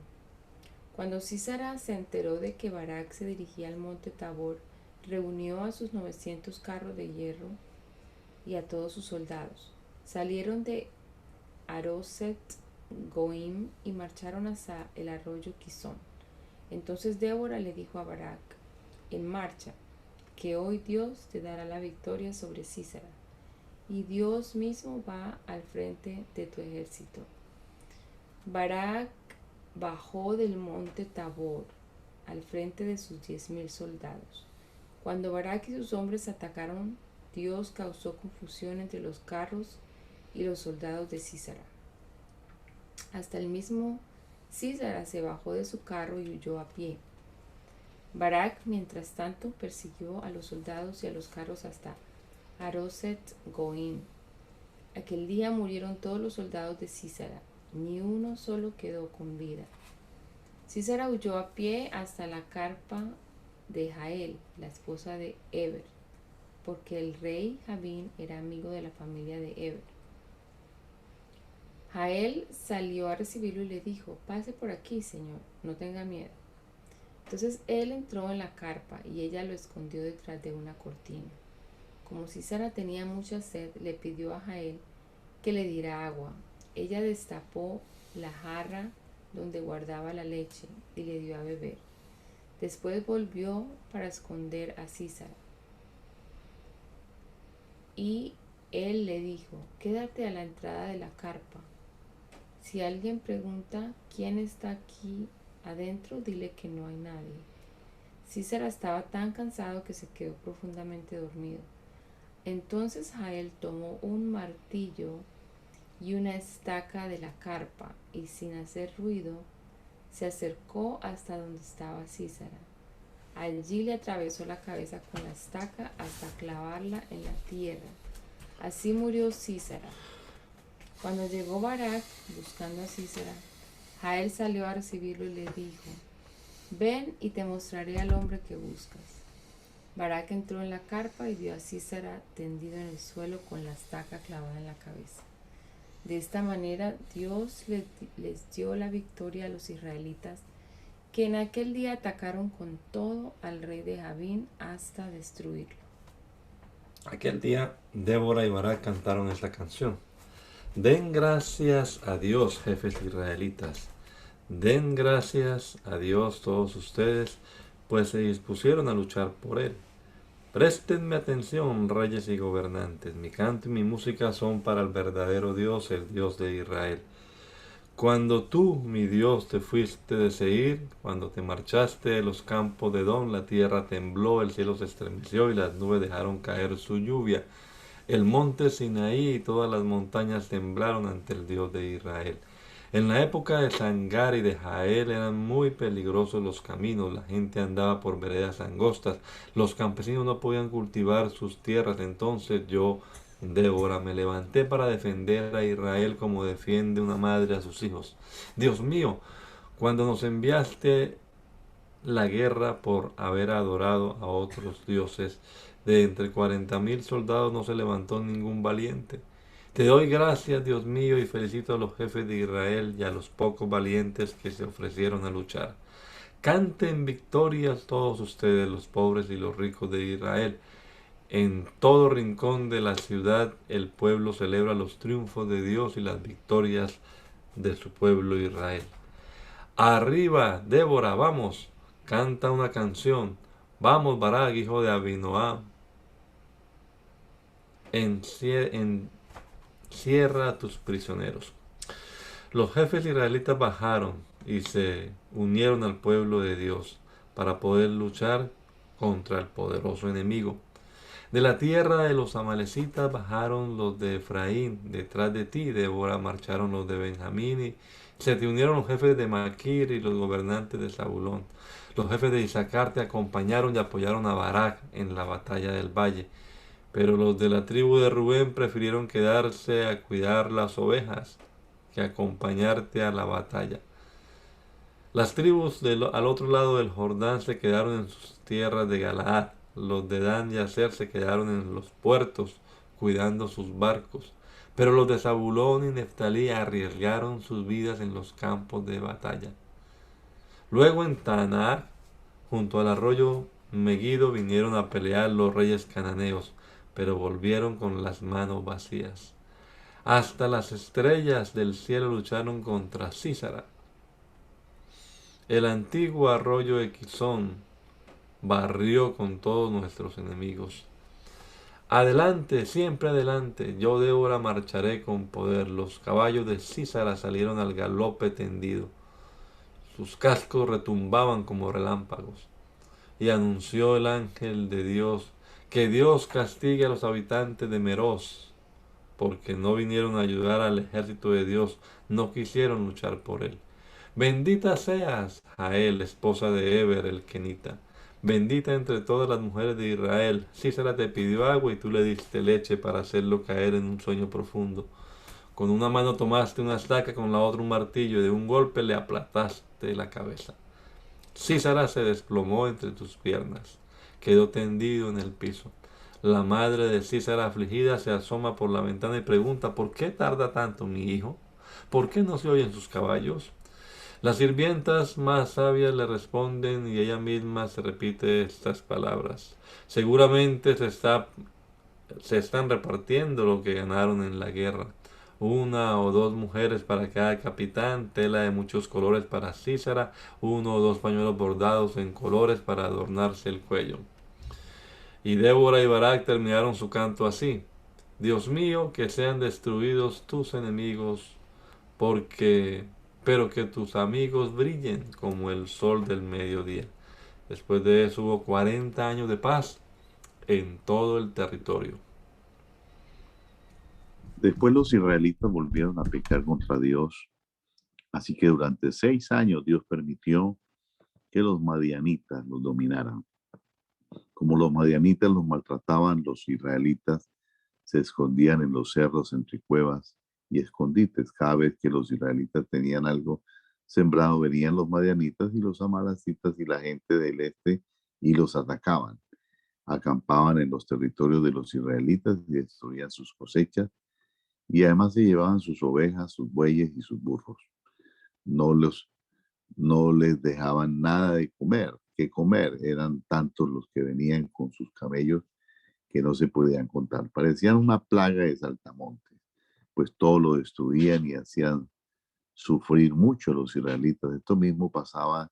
Cuando Sísara se enteró de que Barak se dirigía al monte Tabor, reunió a sus 900 carros de hierro y a todos sus soldados. Salieron de Haroset Goim y marcharon hacia el arroyo Quizón. Entonces Débora le dijo a Barak: en marcha, que hoy Dios te dará la victoria sobre Sísara, y Dios mismo va al frente de tu ejército. Barak bajó del monte Tabor al frente de sus 10,000 soldados. Cuando Barak y sus hombres atacaron, Dios causó confusión entre los carros y los soldados de Sísara. Hasta el mismo Sísara se bajó de su carro y huyó a pie. Barak, mientras tanto, persiguió a los soldados y a los carros hasta Haroset Goim. Aquel día murieron todos los soldados de Sísara, ni uno solo quedó con vida. Sísara huyó a pie hasta la carpa de Jael, la esposa de Eber, porque el rey Jabín era amigo de la familia de Eber. Jael salió a recibirlo y le dijo: pase por aquí, señor, no tenga miedo. Entonces él entró en la carpa y ella lo escondió detrás de una cortina. Como Sísara tenía mucha sed, le pidió a Jael que le diera agua. Ella destapó la jarra donde guardaba la leche y le dio a beber. Después volvió para esconder a Sísara. Y él le dijo: quédate a la entrada de la carpa. Si alguien pregunta quién está aquí adentro dile que no hay nadie. Sísara estaba tan cansado que se quedó profundamente dormido. Entonces Jael tomó un martillo y una estaca de la carpa y sin hacer ruido se acercó hasta donde estaba Sísara. Allí le atravesó la cabeza con la estaca hasta clavarla en la tierra. Así murió Sísara. Cuando llegó Barak buscando a Sísara, Jael salió a recibirlo y le dijo: ven y te mostraré al hombre que buscas. Barak entró en la carpa y vio a Sísara tendido en el suelo con la estaca clavada en la cabeza. De esta manera Dios les dio la victoria a los israelitas, que en aquel día atacaron con todo al rey de Jabín hasta destruirlo. Aquel día Débora y Barak cantaron esta canción. Den gracias a Dios, jefes israelitas. Den gracias a Dios todos ustedes, pues se dispusieron a luchar por Él. Préstenme atención, reyes y gobernantes. Mi canto y mi música son para el verdadero Dios, el Dios de Israel. Cuando tú, mi Dios, te fuiste de Seir, cuando te marchaste de los campos de Edom, la tierra tembló, el cielo se estremeció y las nubes dejaron caer su lluvia. El monte Sinaí y todas las montañas temblaron ante el Dios de Israel. En la época de Sangar y de Jael eran muy peligrosos los caminos, la gente andaba por veredas angostas, los campesinos no podían cultivar sus tierras. Entonces yo, Débora, me levanté para defender a Israel como defiende una madre a sus hijos. Dios mío, cuando nos enviaste la guerra por haber adorado a otros dioses, de entre 40,000 soldados no se levantó ningún valiente. Te doy gracias, Dios mío, y felicito a los jefes de Israel y a los pocos valientes que se ofrecieron a luchar. Canten victorias todos ustedes, los pobres y los ricos de Israel. En todo rincón de la ciudad el pueblo celebra los triunfos de Dios y las victorias de su pueblo Israel. Arriba, Débora, vamos, canta una canción. Vamos, Barak, hijo de Abinoam. Encierra a tus prisioneros. Los jefes israelitas bajaron y se unieron al pueblo de Dios para poder luchar contra el poderoso enemigo. De la tierra de los amalecitas bajaron los de Efraín, detrás de ti, Débora, marcharon los de Benjamín y se te unieron los jefes de Maquir y los gobernantes de Zabulón. Los jefes de Isaacar te acompañaron y apoyaron a Barak en la batalla del valle. Pero los de la tribu de Rubén prefirieron quedarse a cuidar las ovejas que acompañarte a la batalla. Las tribus al otro lado del Jordán se quedaron en sus tierras de Galaad. Los de Dan y Aser se quedaron en los puertos cuidando sus barcos. Pero los de Zabulón y Neftalí arriesgaron sus vidas en los campos de batalla. Luego en Taanac, junto al arroyo Megiddo, vinieron a pelear los reyes cananeos, pero volvieron con las manos vacías. Hasta las estrellas del cielo lucharon contra Sísara. El antiguo arroyo de Quizón barrió con todos nuestros enemigos. Adelante, siempre adelante, yo Débora marcharé con poder. Los caballos de Sísara salieron al galope tendido. Sus cascos retumbaban como relámpagos. Y anunció el ángel de Dios que Dios castigue a los habitantes de Meroz, porque no vinieron a ayudar al ejército de Dios, no quisieron luchar por él. Bendita seas, Jael, esposa de Eber el Kenita, bendita entre todas las mujeres de Israel. Sísara te pidió agua y tú le diste leche para hacerlo caer en un sueño profundo. Con una mano tomaste una estaca, con la otra un martillo, y de un golpe le aplastaste la cabeza. Sísara se desplomó entre tus piernas, quedó tendido en el piso. La madre de Sísara, afligida, se asoma por la ventana y pregunta: ¿por qué tarda tanto mi hijo? ¿Por qué no se oyen sus caballos? Las sirvientas más sabias le responden y ella misma se repite estas palabras: seguramente se están repartiendo lo que ganaron en la guerra. 1 o 2 mujeres para cada capitán, tela de muchos colores para Sísara, 1 o 2 pañuelos bordados en colores para adornarse el cuello. Y Débora y Barak terminaron su canto así: Dios mío, que sean destruidos tus enemigos, porque pero que tus amigos brillen como el sol del mediodía. Después de eso hubo 40 años de paz en todo el territorio. Después los israelitas volvieron a pecar contra Dios, así que durante 6 años Dios permitió que los madianitas los dominaran. Como los madianitas los maltrataban, los israelitas se escondían en los cerros entre cuevas y escondites. Cada vez que los israelitas tenían algo sembrado, venían los madianitas y los amalecitas y la gente del este y los atacaban. Acampaban en los territorios de los israelitas y destruían sus cosechas y además se llevaban sus ovejas, sus bueyes y sus burros. No los no les dejaban nada de comer, que comer. Eran tantos los que venían con sus camellos que no se podían contar. Parecían una plaga de saltamontes, pues todo lo destruían y hacían sufrir mucho a los israelitas. Esto mismo pasaba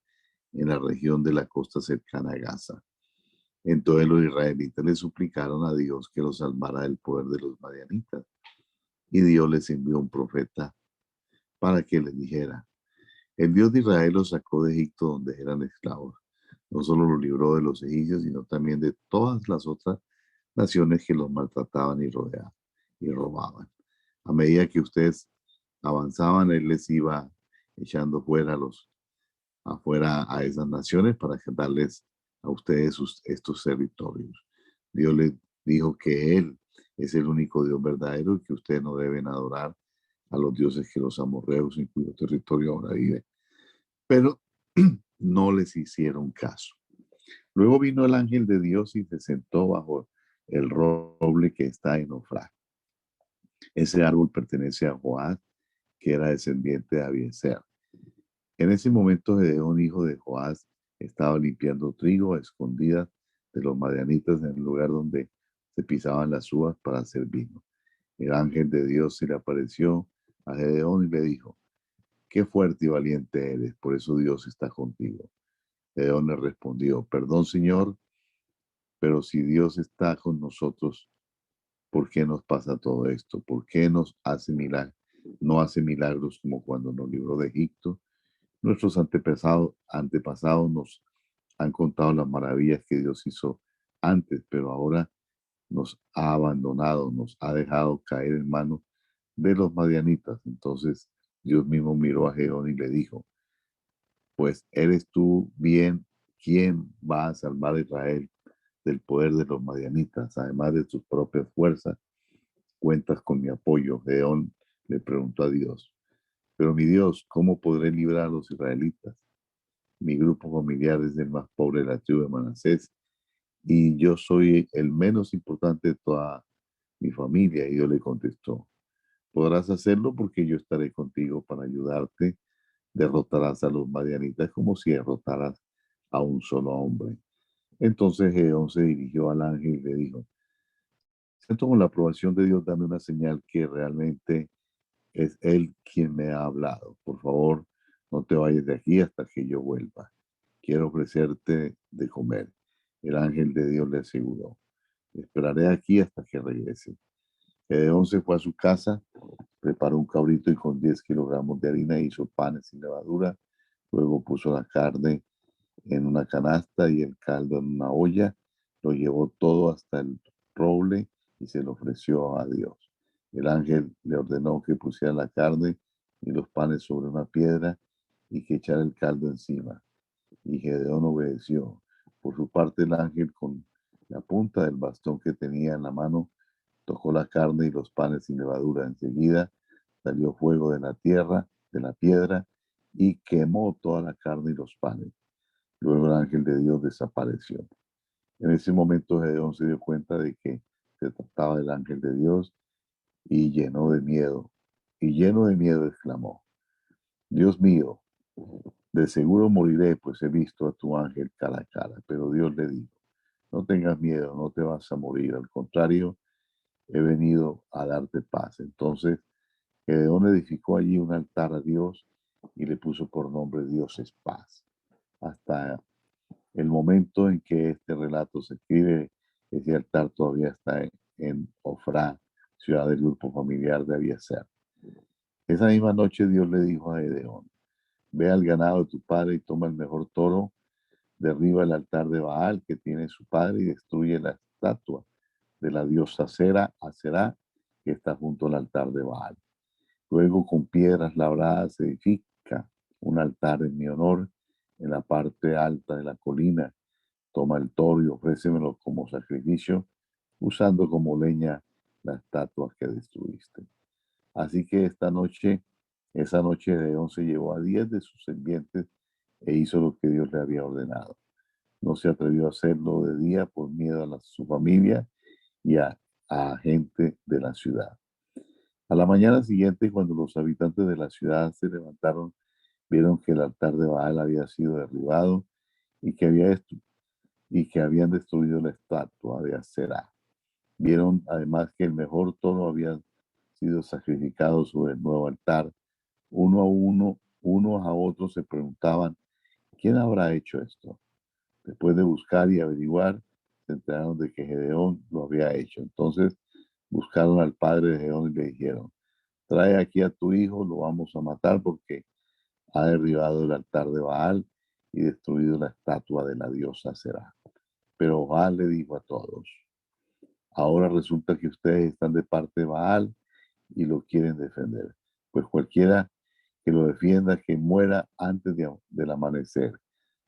en la región de la costa cercana a Gaza. Entonces los israelitas le suplicaron a Dios que los salvara del poder de los madianitas. Y Dios les envió un profeta para que les dijera: el Dios de Israel los sacó de Egipto donde eran esclavos. No solo los libró de los egipcios, sino también de todas las otras naciones que los maltrataban y rodeaban y robaban. A medida que ustedes avanzaban, Él les iba echando afuera a esas naciones para darles a ustedes estos territorios. Dios les dijo que Él es el único Dios verdadero y que ustedes no deben adorar a los dioses que los amorreos en cuyo territorio ahora viven. Pero no les hicieron caso. Luego vino el ángel de Dios y se sentó bajo el roble que está en Ofrá. Ese árbol pertenece a Joás, que era descendiente de Abiezer. En ese momento Gedeón, hijo de Joás, estaba limpiando trigo a escondidas de los madianitas en el lugar donde se pisaban las uvas para hacer vino. El ángel de Dios se le apareció a Gedeón y le dijo: qué fuerte y valiente eres, por eso Dios está contigo. Gedeón le respondió: perdón, Señor, pero si Dios está con nosotros, ¿por qué nos pasa todo esto? ¿Por qué nos hace milagros? No hace milagros como cuando nos libró de Egipto. Nuestros antepasados nos han contado las maravillas que Dios hizo antes, pero ahora nos ha abandonado, nos ha dejado caer en manos de los madianitas. Entonces Dios mismo miró a Gedeón y le dijo: pues eres tú bien quien va a salvar a Israel del poder de los madianitas. Además de tus propias fuerzas, cuentas con mi apoyo. Gedeón le preguntó a Dios: pero mi Dios, ¿cómo podré librar a los israelitas? Mi grupo familiar es el más pobre de la tribu de Manasés y yo soy el menos importante de toda mi familia. Y Dios le contestó: podrás hacerlo porque yo estaré contigo para ayudarte. Derrotarás a los madianitas como si derrotaras a un solo hombre. Entonces Gedeón se dirigió al ángel y le dijo: siento con la aprobación de Dios, dame una señal que realmente es Él quien me ha hablado. Por favor, no te vayas de aquí hasta que yo vuelva. Quiero ofrecerte de comer. El ángel de Dios le aseguró: esperaré aquí hasta que regrese. Gedeón se fue a su casa, preparó un cabrito y con 10 kilogramos de harina hizo panes sin levadura. Luego puso la carne en una canasta y el caldo en una olla. Lo llevó todo hasta el roble y se lo ofreció a Dios. El ángel le ordenó que pusiera la carne y los panes sobre una piedra y que echara el caldo encima. Y Gedeón obedeció. Por su parte, el ángel, con la punta del bastón que tenía en la mano, tocó la carne y los panes sin levadura. Enseguida salió fuego de la tierra, de la piedra, y quemó toda la carne y los panes. Luego el ángel de Dios desapareció. En ese momento Gedeón se dio cuenta de que se trataba del ángel de Dios y lleno de miedo exclamó: Dios mío, de seguro moriré, pues he visto a tu ángel cara a cara. Pero Dios le dijo: no tengas miedo, no te vas a morir. Al contrario, he venido a darte paz. Entonces Gedeón edificó allí un altar a Dios y le puso por nombre: Dios es paz. Hasta el momento en que este relato se escribe, ese altar todavía está en Ofrá, ciudad del grupo familiar de Abiezer. Esa misma noche Dios le dijo a Gedeón: Ve al ganado de tu padre y toma el mejor toro, derriba el altar de Baal que tiene su padre y destruye la estatua de la diosa Aserá, que está junto al altar de Baal. Luego con piedras labradas edifica un altar en mi honor en la parte alta de la colina. Toma el toro y ofrécemelo como sacrificio, usando como leña la estatua que destruiste. Así que esa noche Gedeón se llevó a 10 de sus sirvientes e hizo lo que Dios le había ordenado. No se atrevió a hacerlo de día por miedo a su familia y a gente de la ciudad. A la mañana siguiente, cuando los habitantes de la ciudad se levantaron, vieron que el altar de Baal había sido derribado y que habían destruido la estatua de Aserá. Vieron además que el mejor toro había sido sacrificado sobre el nuevo altar. Unos a otros se preguntaban, ¿quién habrá hecho esto? Después de buscar y averiguar, se enteraron de que Gedeón lo había hecho. Entonces buscaron al padre de Gedeón y le dijeron, trae aquí a tu hijo, lo vamos a matar porque ha derribado el altar de Baal y destruido la estatua de la diosa Será. Pero Baal le dijo a todos, ahora resulta que ustedes están de parte de Baal y lo quieren defender. Pues cualquiera que lo defienda, que muera antes del amanecer.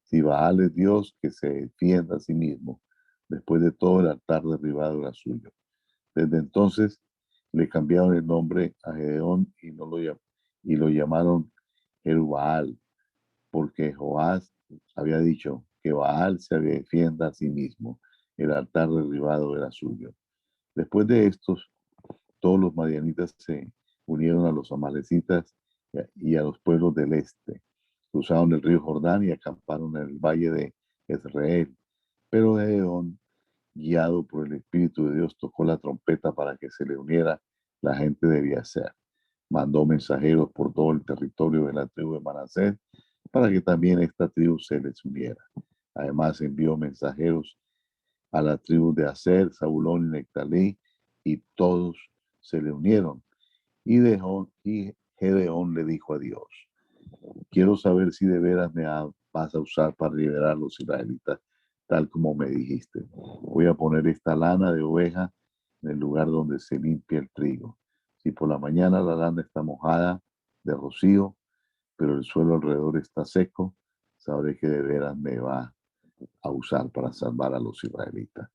Si Baal es Dios, que se defienda a sí mismo. Después de todo, el altar derribado era suyo. Desde entonces le cambiaron el nombre a Gedeón y lo llamaron Jerubbaal, porque Joás había dicho que Baal se defienda a sí mismo. El altar derribado era suyo. Después de estos, todos los madianitas se unieron a los amalecitas y a los pueblos del este. Cruzaron el río Jordán y acamparon en el valle de Jezreel. Pero Gedeón, guiado por el Espíritu de Dios, tocó la trompeta para que se le uniera la gente de Biaser. Mandó mensajeros por todo el territorio de la tribu de Manasés para que también esta tribu se les uniera. Además envió mensajeros a la tribu de Aser, Zabulón y Nectalí, y todos se le unieron. Y Gedeón le dijo a Dios, quiero saber si de veras vas a usar para liberar a los israelitas, tal como me dijiste. Voy a poner esta lana de oveja en el lugar donde se limpia el trigo. Si por la mañana la lana está mojada de rocío, pero el suelo alrededor está seco, sabré que de veras me va a usar para salvar a los israelitas.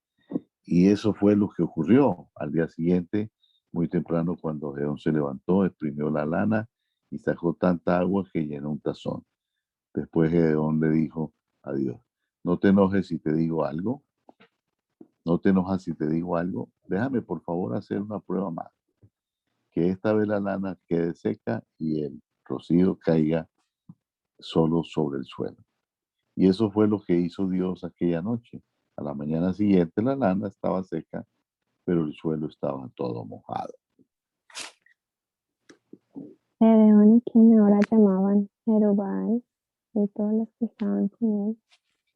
Y eso fue lo que ocurrió. Al día siguiente, muy temprano, cuando Gedeón se levantó, exprimió la lana y sacó tanta agua que llenó un tazón. Después Gedeón le dijo a Dios, no te enojes si te digo algo, no te enojas si te digo algo, déjame por favor hacer una prueba más, que esta vez la lana quede seca y el rocío caiga solo sobre el suelo. Y eso fue lo que hizo Dios aquella noche. A la mañana siguiente la lana estaba seca, pero el suelo estaba todo mojado. Gedeón, quien ahora llamaban Jerubbaal, y todos los que estaban con él,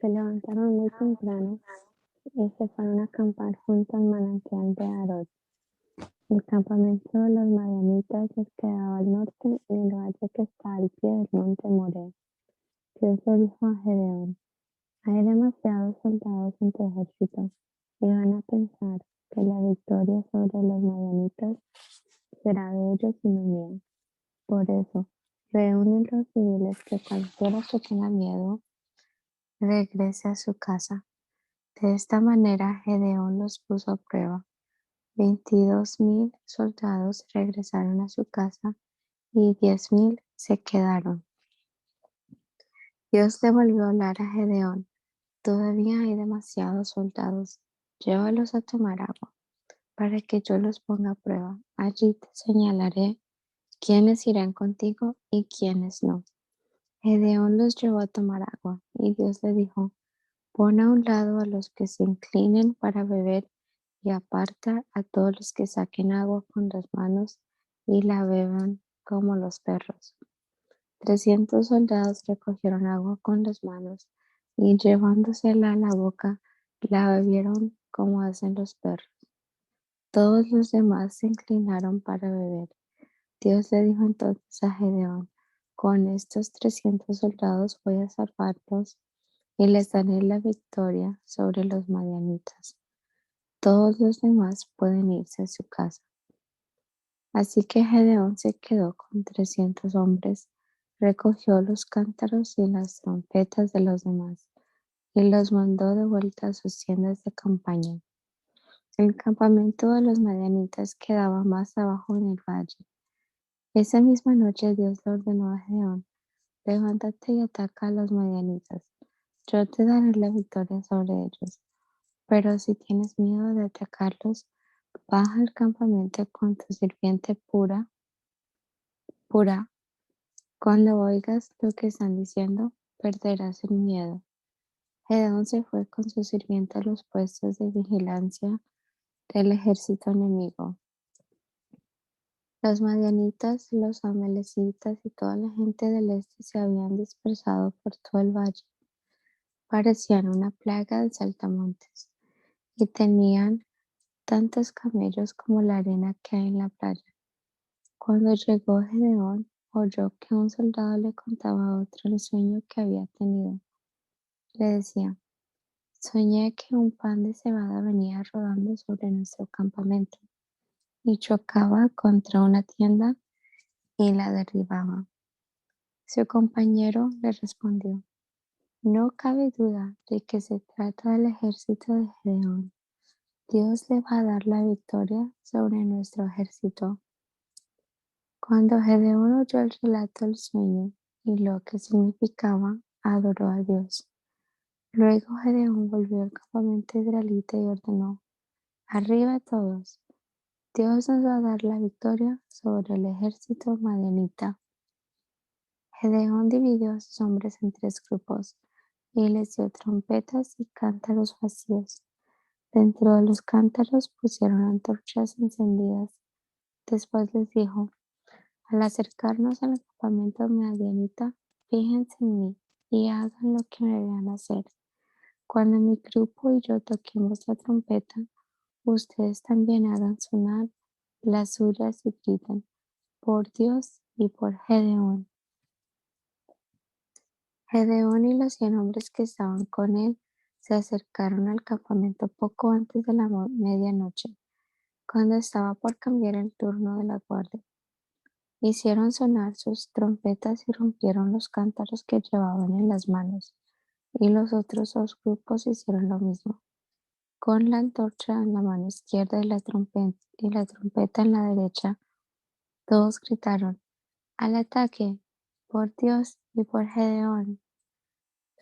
se levantaron muy temprano y se fueron a acampar junto al manantial de Arod. El campamento de los madianitas les quedaba al norte, en el valle que está al pie del monte Moré. Dios le dijo a Gedeón, hay demasiados soldados en tu ejército y van a pensar que la victoria sobre los madianitas será de ellos y no mía. Por eso, reúnen los civiles que cualquiera que tenga miedo regrese a su casa. De esta manera Gedeón los puso a prueba. 22,000 soldados regresaron a su casa y 10,000 se quedaron. Dios le volvió a hablar a Gedeón. Todavía hay demasiados soldados. Llévalos a tomar agua para que yo los ponga a prueba. Allí te señalaré quiénes irán contigo y quiénes no. Gedeón los llevó a tomar agua y Dios le dijo, pon a un lado a los que se inclinen para beber y aparta a todos los que saquen agua con las manos y la beban como los perros. 300 soldados recogieron agua con las manos y llevándosela a la boca, la bebieron como hacen los perros. Todos los demás se inclinaron para beber. Dios le dijo entonces a Gedeón, con estos 300 soldados voy a salvarlos y les daré la victoria sobre los madianitas. Todos los demás pueden irse a su casa. Así que Gedeón se quedó con 300 hombres, recogió los cántaros y las trompetas de los demás y los mandó de vuelta a sus tiendas de campaña. El campamento de los madianitas quedaba más abajo en el valle. Esa misma noche Dios le ordenó a Gedeón: levántate y ataca a los madianitas. Yo te daré la victoria sobre ellos. Pero si tienes miedo de atacarlos, baja al campamento con tu sirviente Pura. Cuando oigas lo que están diciendo, perderás el miedo. Gedeón se fue con su sirviente a los puestos de vigilancia del ejército enemigo. Los madianitas, los amalecitas y toda la gente del este se habían dispersado por todo el valle. Parecían una plaga de saltamontes y tenían tantos camellos como la arena que hay en la playa. Cuando llegó Gedeón, oyó que un soldado le contaba a otro el sueño que había tenido. Le decía: soñé que un pan de cebada venía rodando sobre nuestro campamento y chocaba contra una tienda y la derribaba. Su compañero le respondió: no cabe duda de que se trata del ejército de Gedeón. Dios le va a dar la victoria sobre nuestro ejército. Cuando Gedeón oyó el relato del sueño y lo que significaba, adoró a Dios. Luego Gedeón volvió al campamento israelita y ordenó: arriba todos, Dios nos va a dar la victoria sobre el ejército madianita. Gedeón dividió a sus hombres en 3 grupos y les dio trompetas y cántaros vacíos. Dentro de los cántaros pusieron antorchas encendidas. Después les dijo: al acercarnos al campamento madianita, fíjense en mí y hagan lo que me vean hacer. Cuando mi grupo y yo toquemos la trompeta, ustedes también hagan sonar las suyas y griten: por Dios y por Gedeón. Gedeón y los 100 hombres que estaban con él se acercaron al campamento poco antes de la medianoche, cuando estaba por cambiar el turno de la guardia. Hicieron sonar sus trompetas y rompieron los cántaros que llevaban en las manos, y los otros 2 grupos hicieron lo mismo. Con la antorcha en la mano izquierda y la trompeta en la derecha, todos gritaron: ¡al ataque! ¡Por Dios y por Gedeón!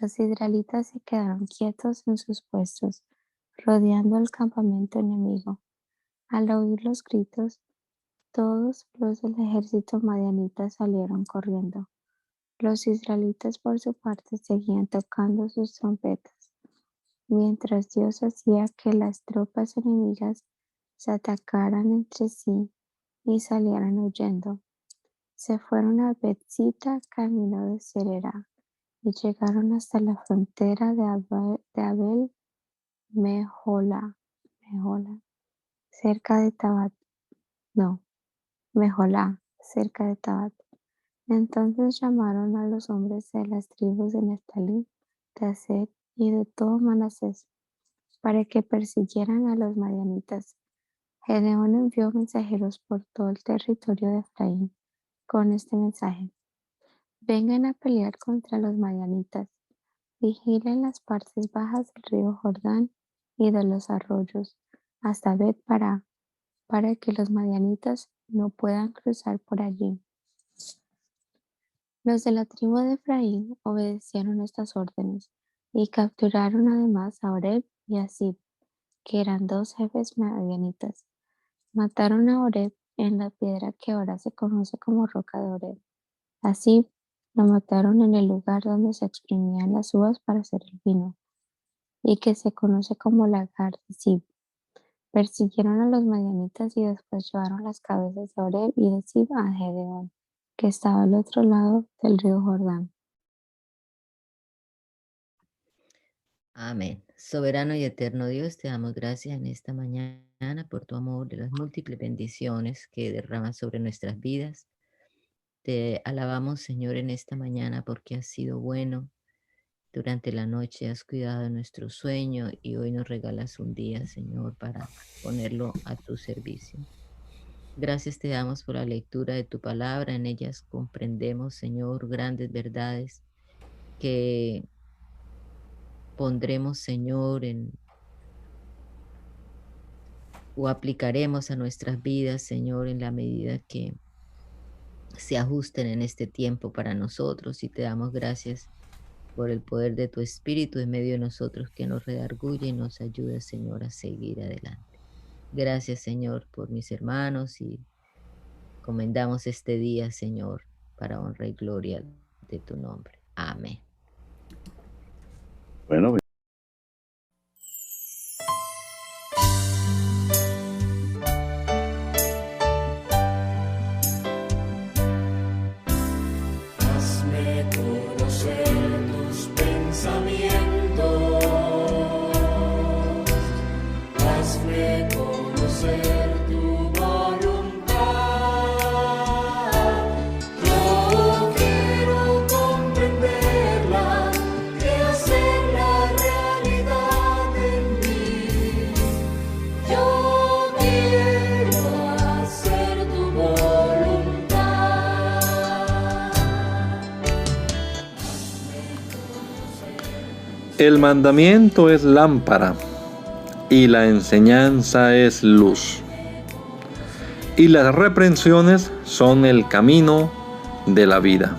Los israelitas se quedaron quietos en sus puestos, rodeando el campamento enemigo. Al oír los gritos, todos los del ejército madianita salieron corriendo. Los israelitas, por su parte, seguían tocando sus trompetas, mientras Dios hacía que las tropas enemigas se atacaran entre sí y salieran huyendo. Se fueron a Betzita camino de Serera y llegaron hasta la frontera de Abel Mehola, cerca de Tabat, no, Meholá, cerca de Tabat. Entonces llamaron a los hombres de las tribus de Neftalí, de Aser y de todo Manasés, para que persiguieran a los madianitas. Gedeón envió mensajeros por todo el territorio de Efraín con este mensaje: vengan a pelear contra los madianitas, vigilen las partes bajas del río Jordán y de los arroyos hasta Bet-Pará, para que los madianitas no puedan cruzar por allí. Los de la tribu de Efraín obedecieron estas órdenes y capturaron además a Oreb y a Zib, que eran 2 jefes madianitas. Mataron a Oreb en la piedra que ahora se conoce como Roca de Oreb. A Zib lo mataron en el lugar donde se exprimían las uvas para hacer el vino, y que se conoce como Lagar de Zib. Persiguieron a los madianitas y después llevaron las cabezas de Oreb y de Zib a Gedeón, que estaba al otro lado del río Jordán. Amén. Soberano y eterno Dios, te damos gracias en esta mañana por tu amor y las múltiples bendiciones que derramas sobre nuestras vidas. Te alabamos, Señor, en esta mañana porque has sido bueno. Durante la noche has cuidado de nuestro sueño y hoy nos regalas un día, Señor, para ponerlo a tu servicio. Gracias te damos por la lectura de tu palabra. En ellas comprendemos, Señor, grandes verdades que pondremos, Señor, o aplicaremos a nuestras vidas, Señor, en la medida que se ajusten en este tiempo para nosotros. Y te damos gracias por el poder de tu Espíritu en medio de nosotros que nos redarguye y nos ayuda, Señor, a seguir adelante. Gracias, Señor, por mis hermanos y comendamos este día, Señor, para honra y gloria de tu nombre. Amén. Bueno, hazme conocer tus pensamientos, hazme conocer tu voluntad. Yo quiero comprenderla y hacerla realidad en mí. Yo quiero hacer tu voluntad. El mandamiento es lámpara y la enseñanza es luz. Y las reprensiones son el camino de la vida.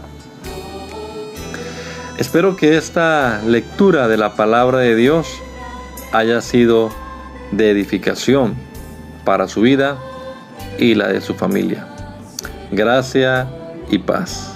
Espero que esta lectura de la palabra de Dios haya sido de edificación para su vida y la de su familia. Gracia y paz.